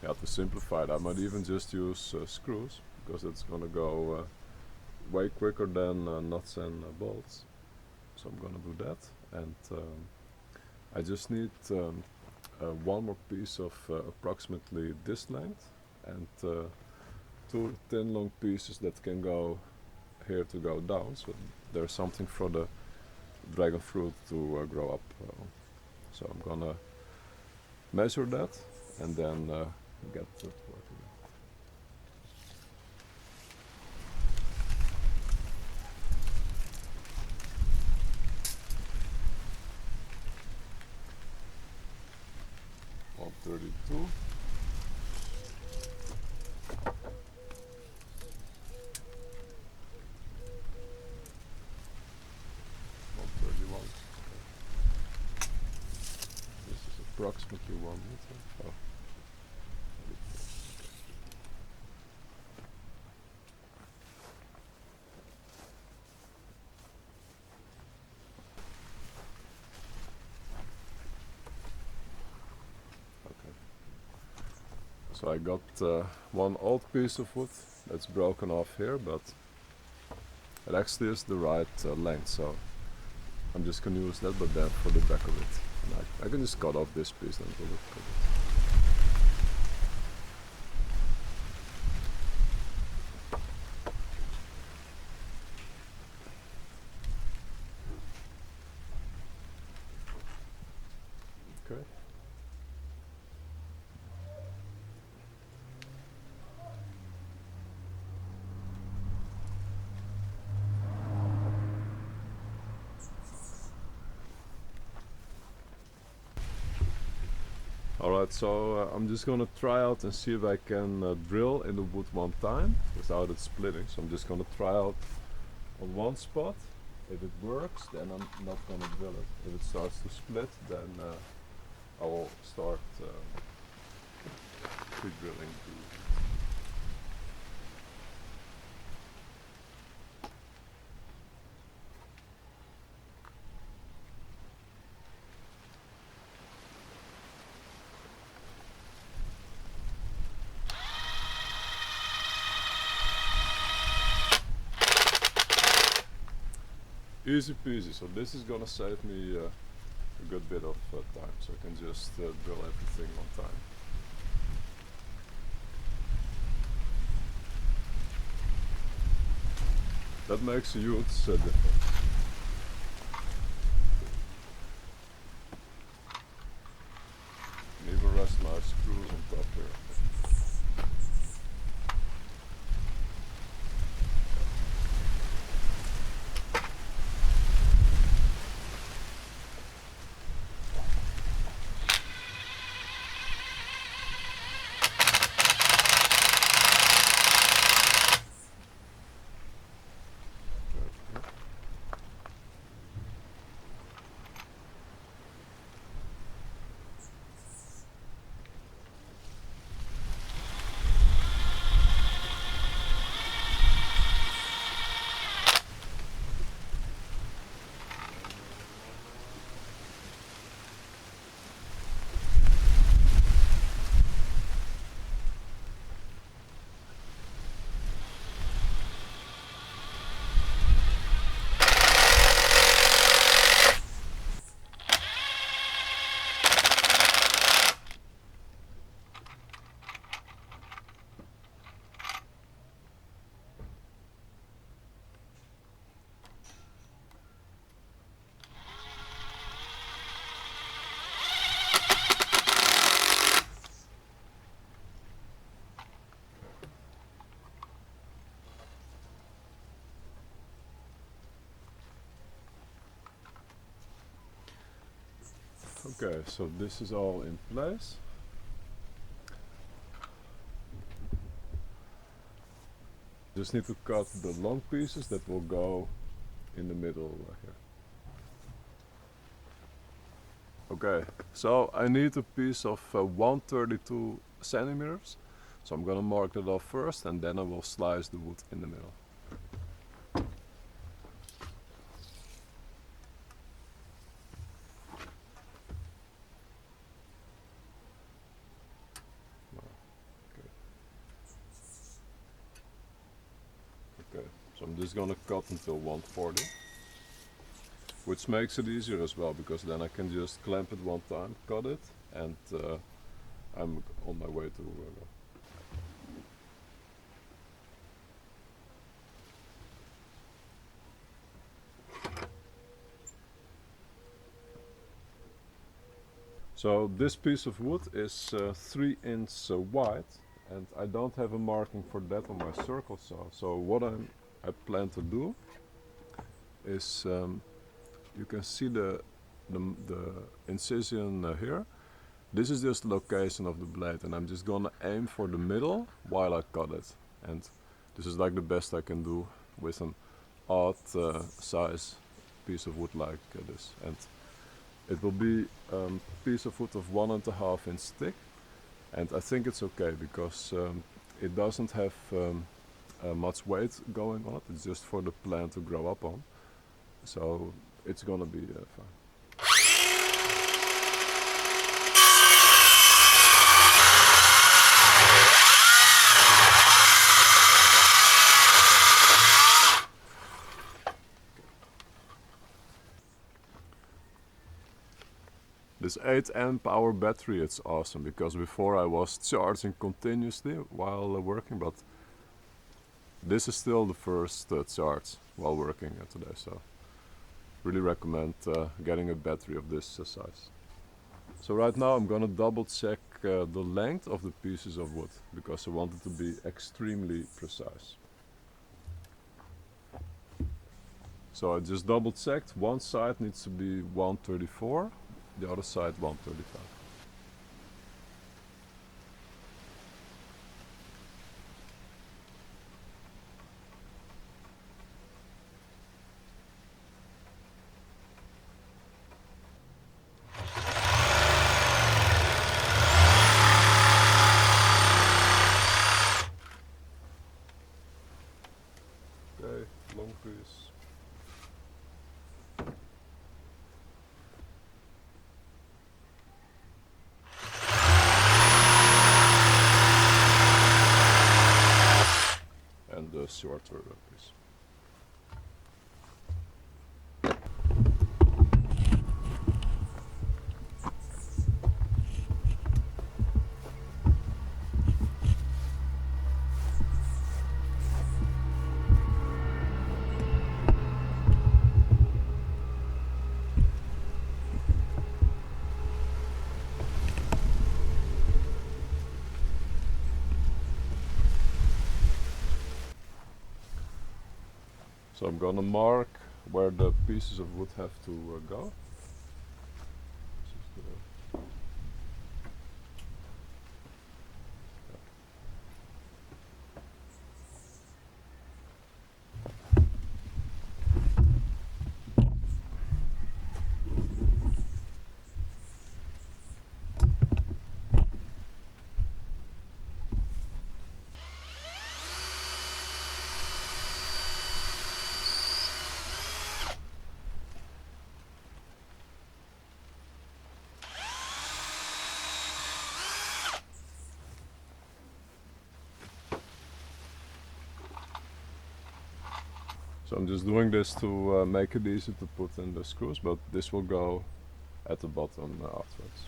Yeah, to simplify it, I might even just use screws, because it's gonna go way quicker than nuts and bolts. So I'm gonna do that, and I just need one more piece of approximately this length, and 2 thin long pieces that can go here to go down, so there's something for the dragon fruit to grow up. So I'm gonna measure that and then get it working. $132. approximately 1 meter. Oh. Okay. So I got one old piece of wood that's broken off here, but it actually is the right length, so I'm just gonna use that, but then for the back of it. And I can just cut off this piece and it will look good. Okay. Alright, so I'm just gonna try out and see if I can drill in the wood one time without it splitting. So I'm just gonna try out on one spot. If it works, then I'm not gonna drill it. If it starts to split, then I will start pre-drilling. Easy peasy, so this is gonna save me a good bit of time, so I can just drill everything one time. That makes a huge difference. And even rest my screws on top here. Okay, so this is all in place. Just need to cut the long pieces that will go in the middle here. Okay, so I need a piece of 132 centimeters. So I'm gonna mark that off first and then I will slice the wood in the middle. Okay, so I'm just gonna cut until 140. Which makes it easier as well, because then I can just clamp it one time, cut it, and I'm on my way to So this piece of wood is 3 inches wide, and I don't have a marking for that on my circle saw. So what I plan to do is you can see the incision here. This is just the location of the blade, and I'm just gonna aim for the middle while I cut it. And this is like the best I can do with an odd size piece of wood like this. And It will be a piece of wood of 1.5 inch thick, and I think it's okay because it doesn't have much weight going on it. It's just for the plant to grow up on, so it's gonna be fine. This 8 amp hour battery, it's awesome because before I was charging continuously while working, but this is still the first charge while working today, so really recommend getting a battery of this size. So right now I'm gonna double check the length of the pieces of wood because I want it to be extremely precise. So I just double checked, one side needs to be 134, the other side 135. Okay, long piece. And the shorter piece. So I'm gonna mark where the pieces of wood have to go. This is the- So I'm just doing this to make it easy to put in the screws, but this will go at the bottom afterwards.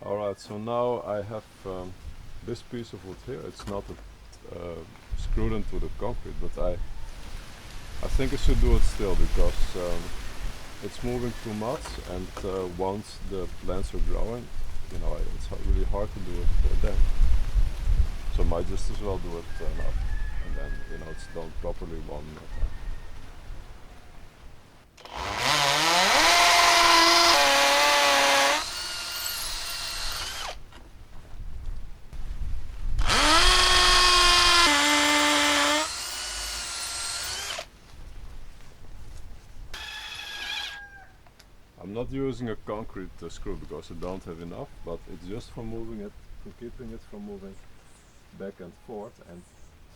Alright, so now I have this piece of wood here. It's not screwed into the concrete, but I think I should do it still because it's moving too much, and once the plants are growing, you know, it's really hard to do it then. So I might just as well do it now, and then, you know, it's done properly one time. I'm not not using a concrete screw because I don't have enough, but it's just for moving it, for keeping it from moving back and forth, and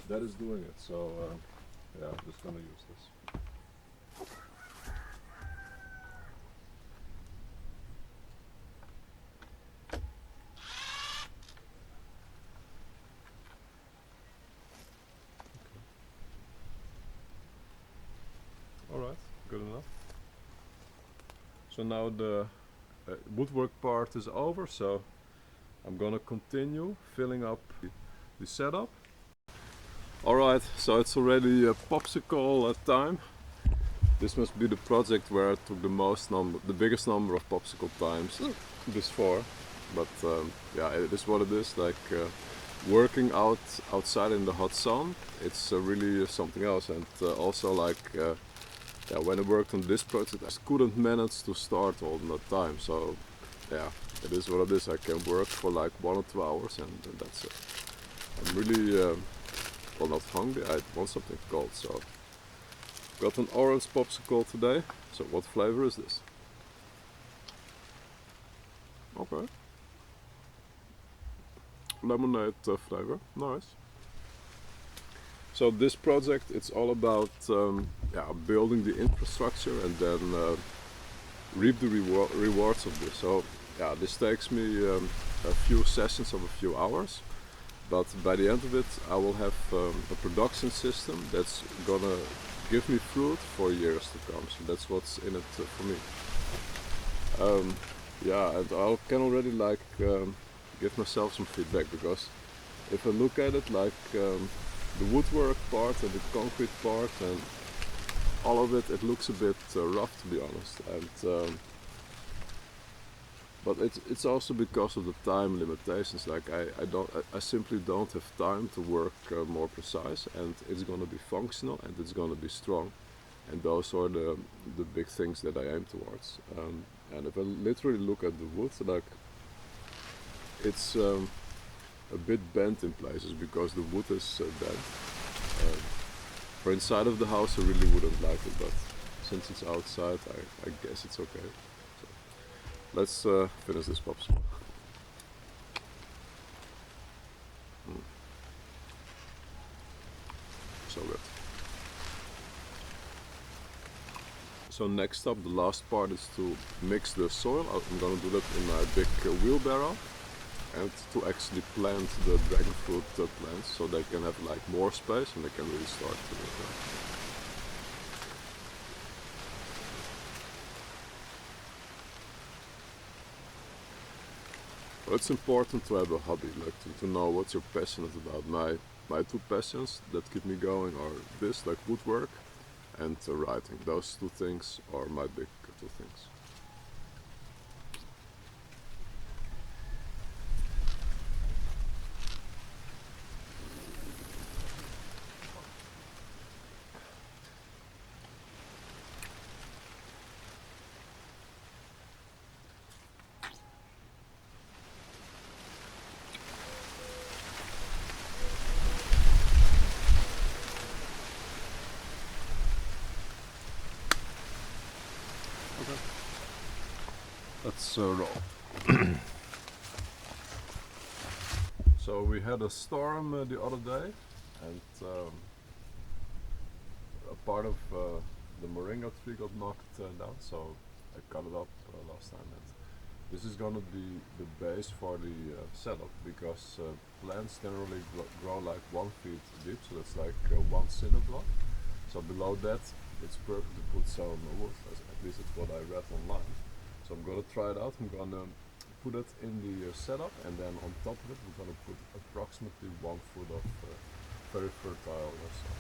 that is doing it. So yeah, I'm just gonna use this. Alright, good enough. So now the woodwork part is over, so I'm gonna continue filling up the setup. Alright, so it's already popsicle time. This must be the project where I took the biggest number of popsicle times this far. But yeah, it is what it is. Like working outside in the hot sun, it's really something else. And also like yeah, when I worked on this project, I just couldn't manage to start all the time. So yeah, it is what it is. I can work for like 1 or 2 hours, and that's it. I'm really well, not hungry. I want something cold, so got an orange popsicle today. So what flavor is this? Okay, lemonade flavor, nice. So this project, it's all about yeah, building the infrastructure and then reap the rewards of this. So yeah, this takes me a few sessions of a few hours, but by the end of it I will have a production system that's gonna give me fruit for years to come. So that's what's in it for me. Yeah, and I can already like give myself some feedback, because if I look at it like the woodwork part and the concrete part and all of it, it looks a bit rough, to be honest. And but it's also because of the time limitations. Like I simply don't have time to work more precise, and it's gonna be functional and it's gonna be strong, and those are the big things that I aim towards. And if I literally look at the wood, like it's a bit bent in places because the wood is bent. For inside of the house, I really wouldn't like it, but since it's outside, I guess it's okay. So let's finish this popsicle. So good. So next up, the last part is to mix the soil. I'm gonna do that in a big wheelbarrow, and to actually plant the dragon fruit plants, so they can have like more space and they can really start to But it's important to have a hobby, like to know what you're passionate about. My two passions that keep me going are this, like woodwork, and writing. Those two things are my big two things. Okay. Let's roll. So we had a storm the other day, and a part of the moringa tree got knocked down, so I cut it up last time. And this is gonna be the base for the setup, because plants generally grow like 1 feet deep, so that's like 1 cinder block. So below that, it's perfect to put some wood, at least it's what I read online. So I'm gonna try it out. I'm gonna put it in the setup, and then on top of it we're gonna put approximately 1 foot of very fertile soil.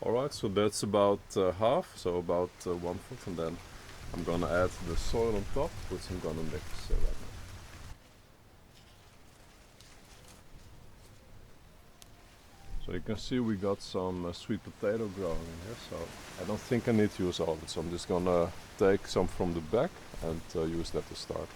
Alright, so that's about half, so about 1 foot, and then I'm gonna add the soil on top, which I'm gonna mix right now. So you can see we got some sweet potato growing in here, so I don't think I need to use all of it, so I'm just gonna take some from the back and use that to start.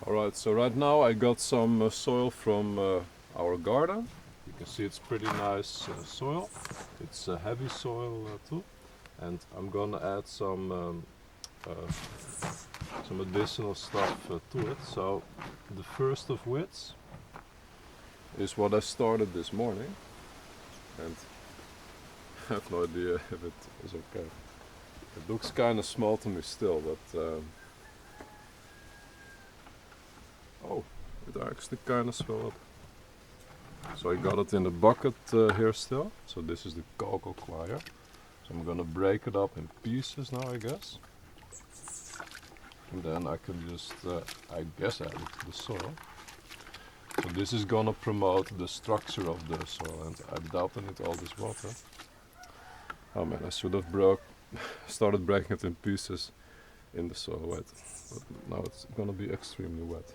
Alright, so right now I got some soil from our garden. You can see it's pretty nice soil. It's heavy soil too. And I'm gonna add some additional stuff to it. So the first of which is what I started this morning. And I have no idea if it is okay. It looks kind of small to me still, but oh, it actually kind of swelled up. So I got it in the bucket here still. So this is the cocoa coir. So I'm gonna break it up in pieces now, I guess. And then I can just, I guess, add it to the soil. So this is gonna promote the structure of the soil, and I doubt I need all this water. Oh man, I should have started breaking it in pieces in the soil wet. But now it's gonna be extremely wet.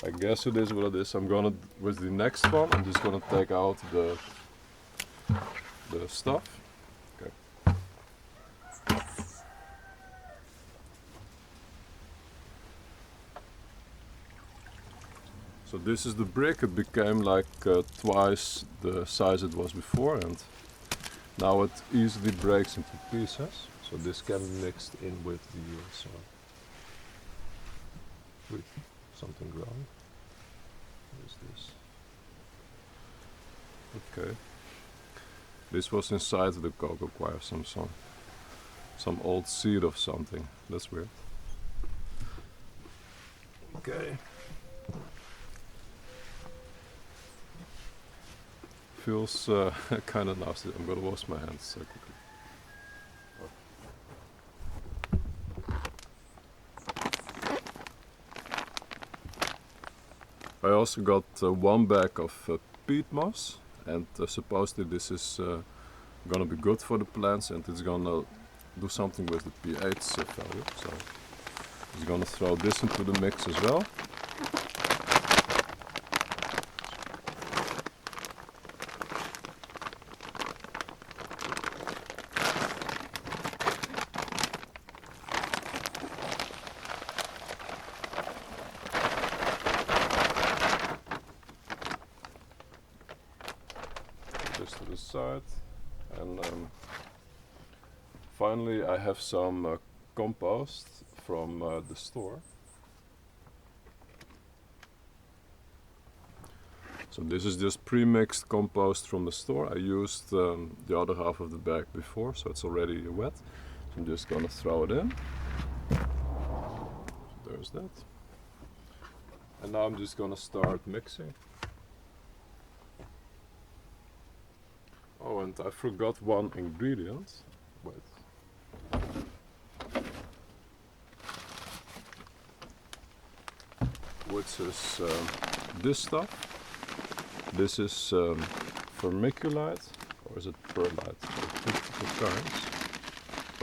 I guess it is what it is. I'm gonna, with the next one, I'm just gonna take out the stuff. Okay. So this is the brick. It became like twice the size it was before, and now it easily breaks into pieces. So this can be mixed in with the soil. With something growing. What is this? Okay. This was inside the cocoa coir, some old seed of something. That's weird. Okay. Feels kind of nasty. I'm gonna wash my hands quickly. I also got 1 bag of peat moss, and supposedly this is gonna be good for the plants, and it's gonna do something with the pH value. So I'm gonna throw this into the mix as well. Just to the side, and finally I have some compost from the store. So this is just pre-mixed compost from the store. I used the other half of the bag before, so it's already wet. So I'm just gonna throw it in. So there's that. And now I'm just gonna start mixing. Oh, and I forgot one ingredient. Wait. Which is this stuff. This is vermiculite, or is it perlite?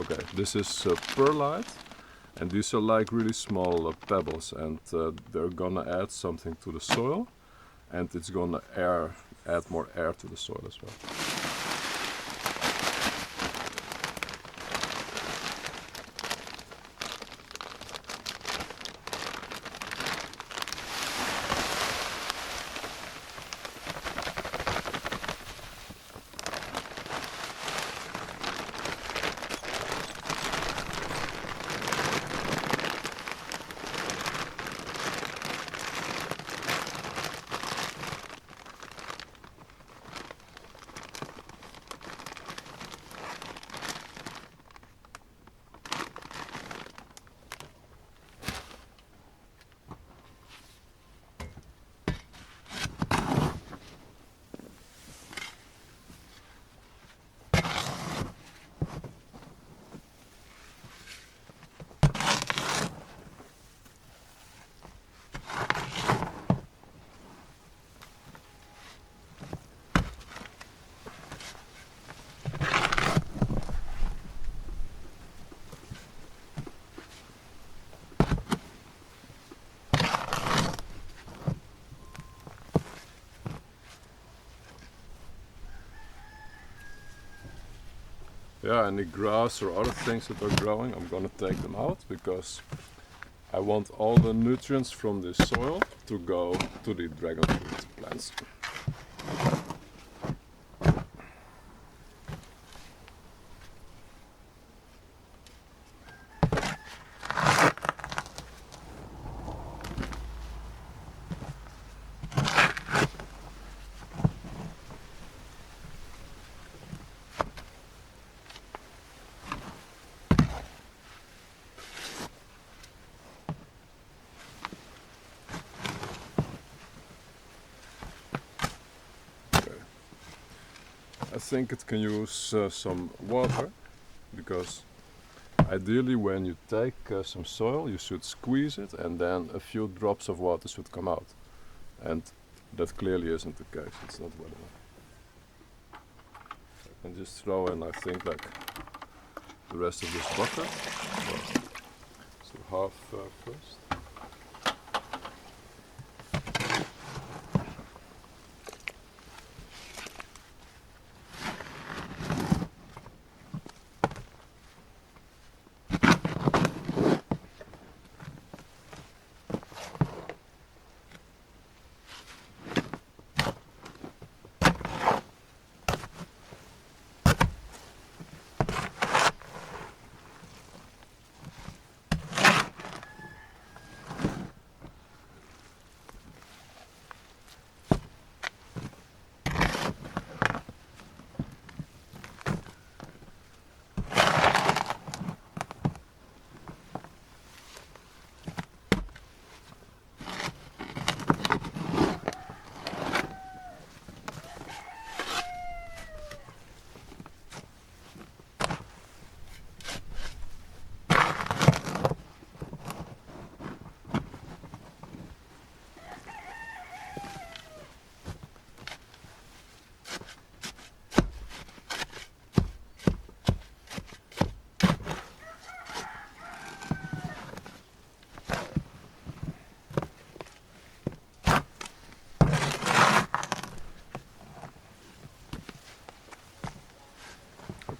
Okay, this is perlite, and these are like really small pebbles, and they're gonna add something to the soil, and it's gonna add more air to the soil as well. Yeah, any grass or other things that are growing, I'm gonna take them out because I want all the nutrients from this soil to go to the dragon fruit plants. I think it can use some water, because ideally when you take some soil you should squeeze it and then a few drops of water should come out, and that clearly isn't the case. It's not wet enough. I can just throw in, I think, like the rest of this bucket. So half first.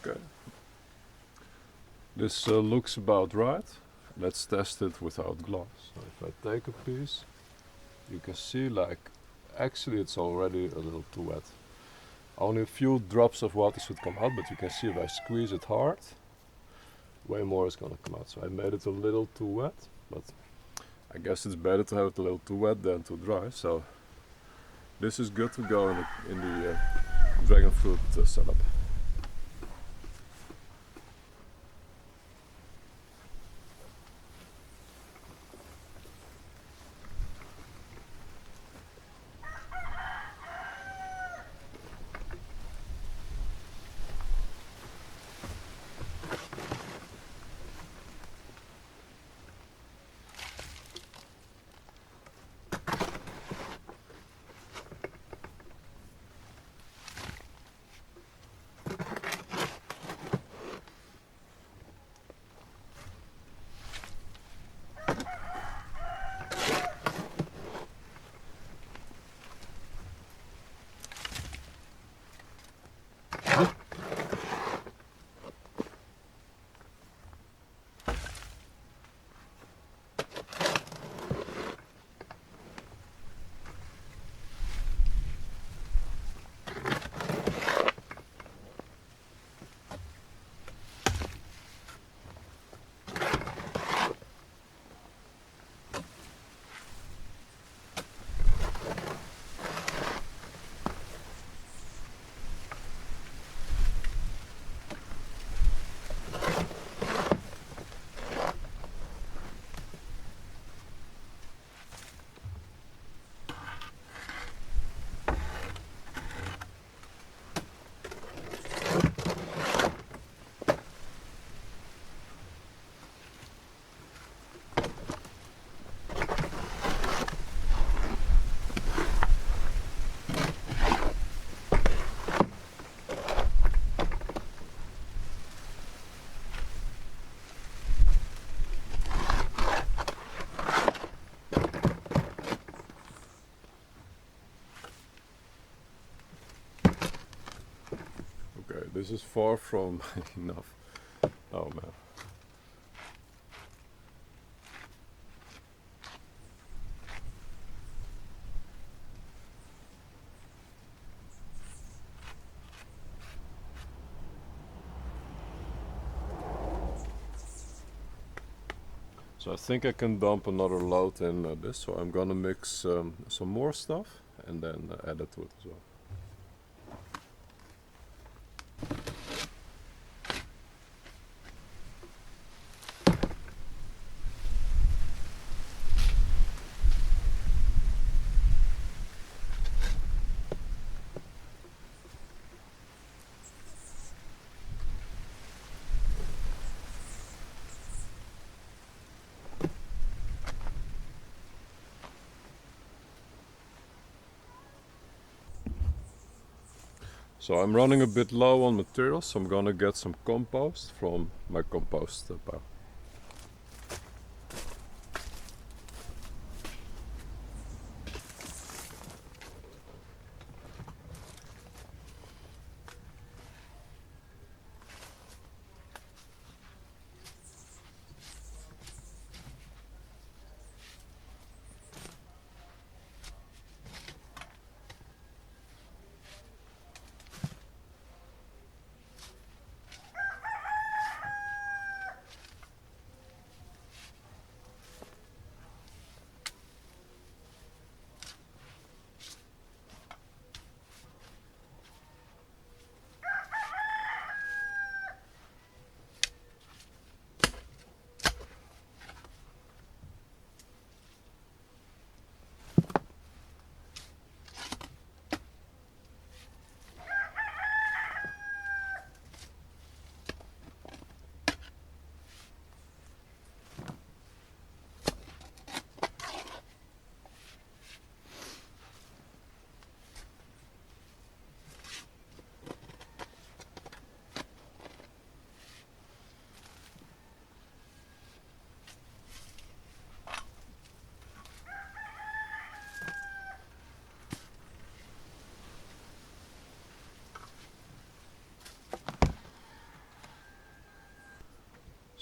Okay. This looks about right. Let's test it without gloves. So if I take a piece, you can see, like, actually it's already a little too wet. Only a few drops of water should come out, but you can see if I squeeze it hard, way more is gonna come out. So I made it a little too wet, but I guess it's better to have it a little too wet than too dry. So this is good to go in the dragon fruit setup. this is far from enough. Oh man. So I think I can dump another load in this, so I'm gonna mix some more stuff and then add it to it as well. So I'm running a bit low on materials, so I'm gonna get some compost from my compost pile.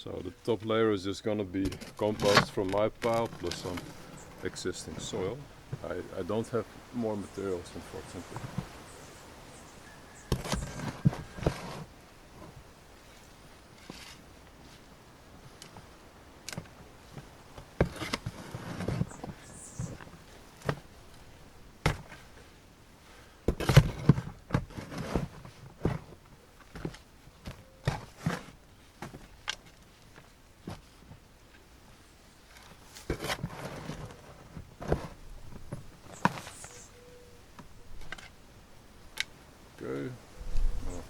So the top layer is just gonna be compost from my pile plus some existing soil. I don't have more materials, unfortunately. Okay. Well,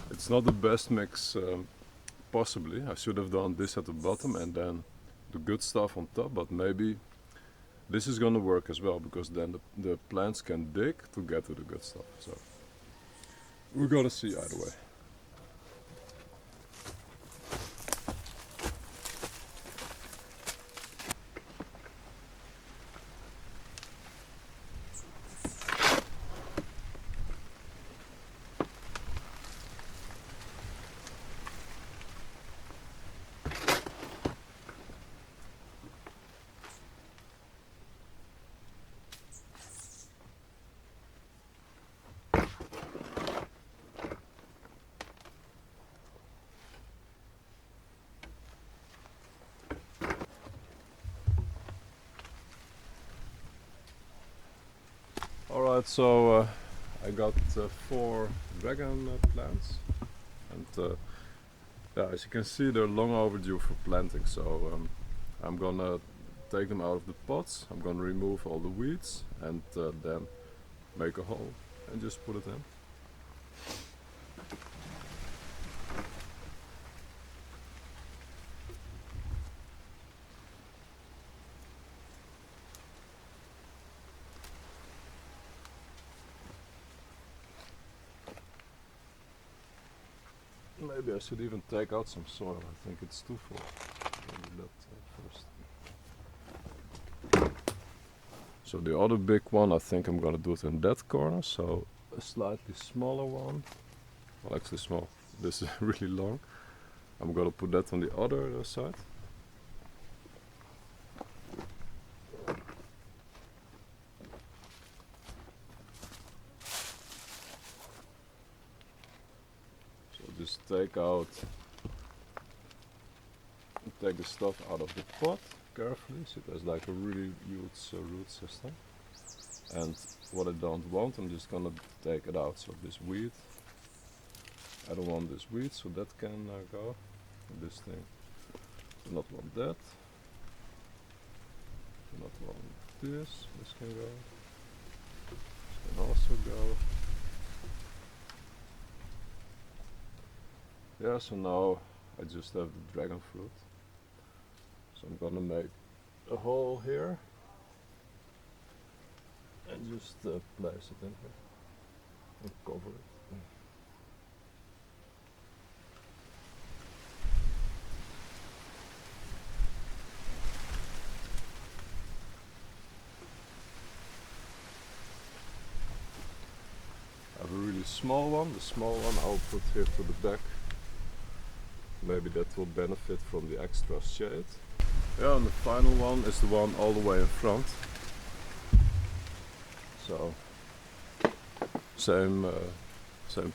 it's not the best mix possibly. I should have done this at the bottom and then the good stuff on top, but maybe this is gonna work as well because then the plants can dig to get to the good stuff. So we're gonna see either way. Alright, so I got 4 dragon plants, and yeah, as you can see they're long overdue for planting, so I'm gonna take them out of the pots, I'm gonna remove all the weeds and then make a hole and just put it in. Maybe I should even take out some soil. I think it's too full. Maybe that first. So the other big one, I think I'm gonna do it in that corner. So a slightly smaller one well, actually small. This is really long. I'm gonna put that on the other side. So just take the stuff out of the pot carefully, so there's like a really huge root system. And what I don't want, I'm just gonna take it out. So this weed, I don't want this weed, so that can go. And this thing, do not want that. Do not want this. This can go. This can also go. Yeah, so now I just have the dragon fruit. So I'm gonna make a hole here and just place it in here and cover it. I have a really small one. The small one I'll put here to the back. Maybe that will benefit from the extra shade. Yeah, and the final one is the one all the way in front. So same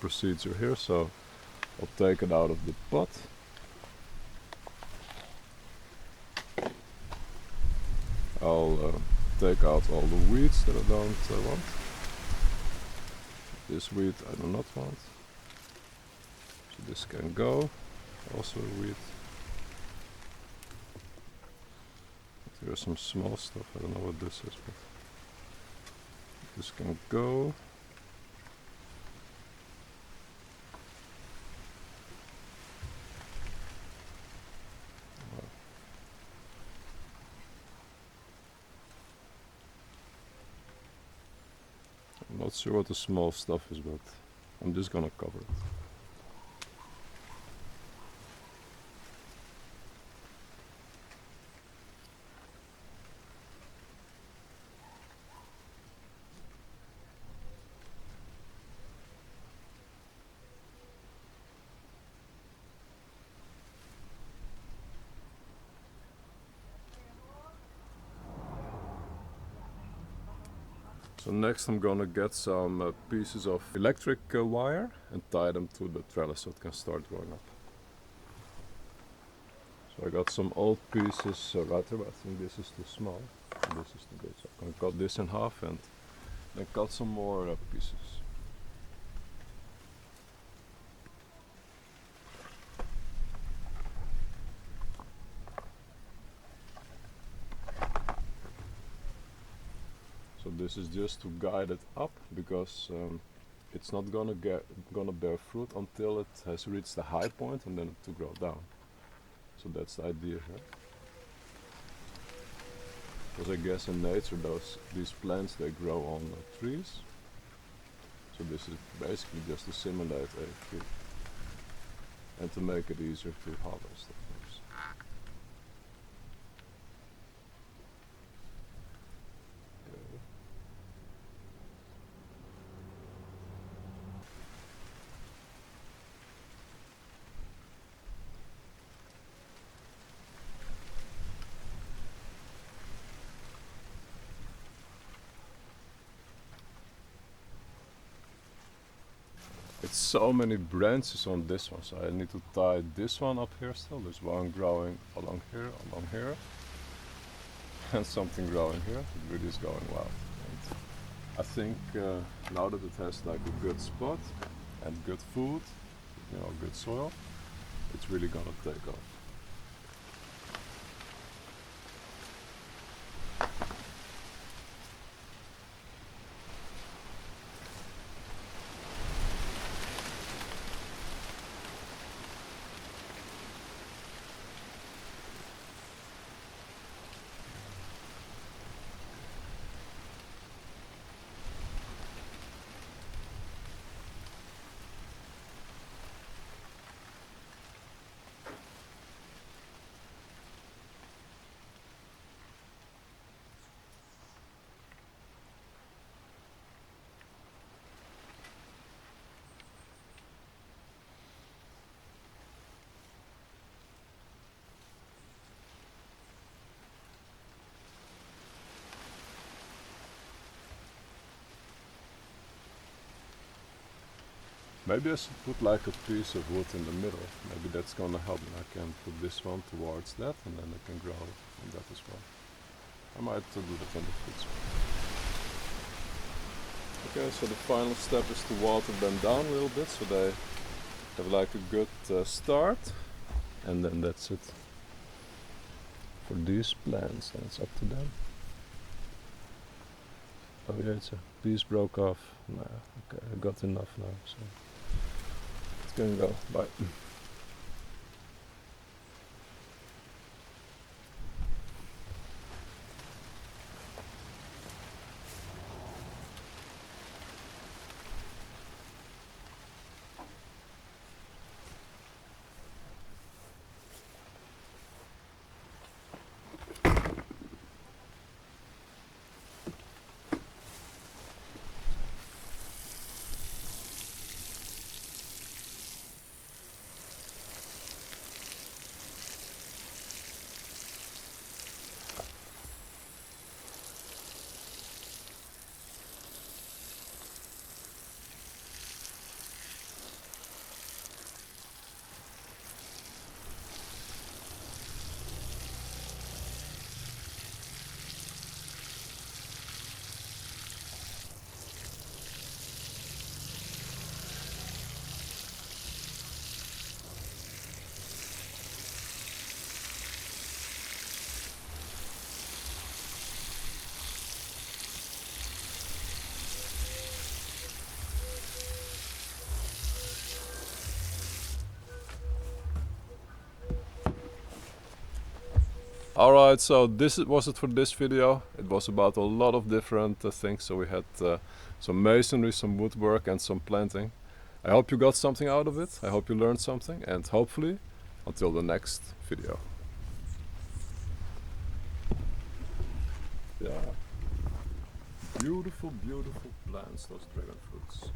procedure here. So I'll take it out of the pot. I'll take out all the weeds that I don't want. This weed I do not want. So this can go. Also a weed. There's some small stuff, I don't know what this is, but this can go. I'm not sure what the small stuff is, but I'm just gonna cover it. So next I'm gonna get some pieces of electric wire and tie them to the trellis so it can start going up. So I got some old pieces right here, but I think this is too small. And this is too big. So I'm gonna cut this in half and then cut some more pieces. So this is just to guide it up, because it's not gonna bear fruit until it has reached the high point and then to grow down. So that's the idea here. Because I guess in nature these plants they grow on trees. So this is basically just to simulate a tree and to make it easier to harvest, of course. It's so many branches on this one, so I need to tie this one up here still. There's one growing along here, and something growing here. It really is going wild. And I think now that it has like a good spot and good food, good soil, it's really gonna take off. Maybe I should put like a piece of wood in the middle. Maybe that's gonna help me. I can put this one towards that and then it can grow on that as well. I might do that in the future. Okay, so the final step is to water them down a little bit so they have like a good start. And then that's it for these plants, and it's up to them. Oh yeah, it's a piece broke off. Nah, okay, I got enough now, so it's gonna go. Bye. Alright, so this was it for this video. It was about a lot of different things. So we had some masonry, some woodwork and some planting. I hope you got something out of it. I hope you learned something, and hopefully until the next video. Yeah. Beautiful, beautiful plants, those dragon fruits.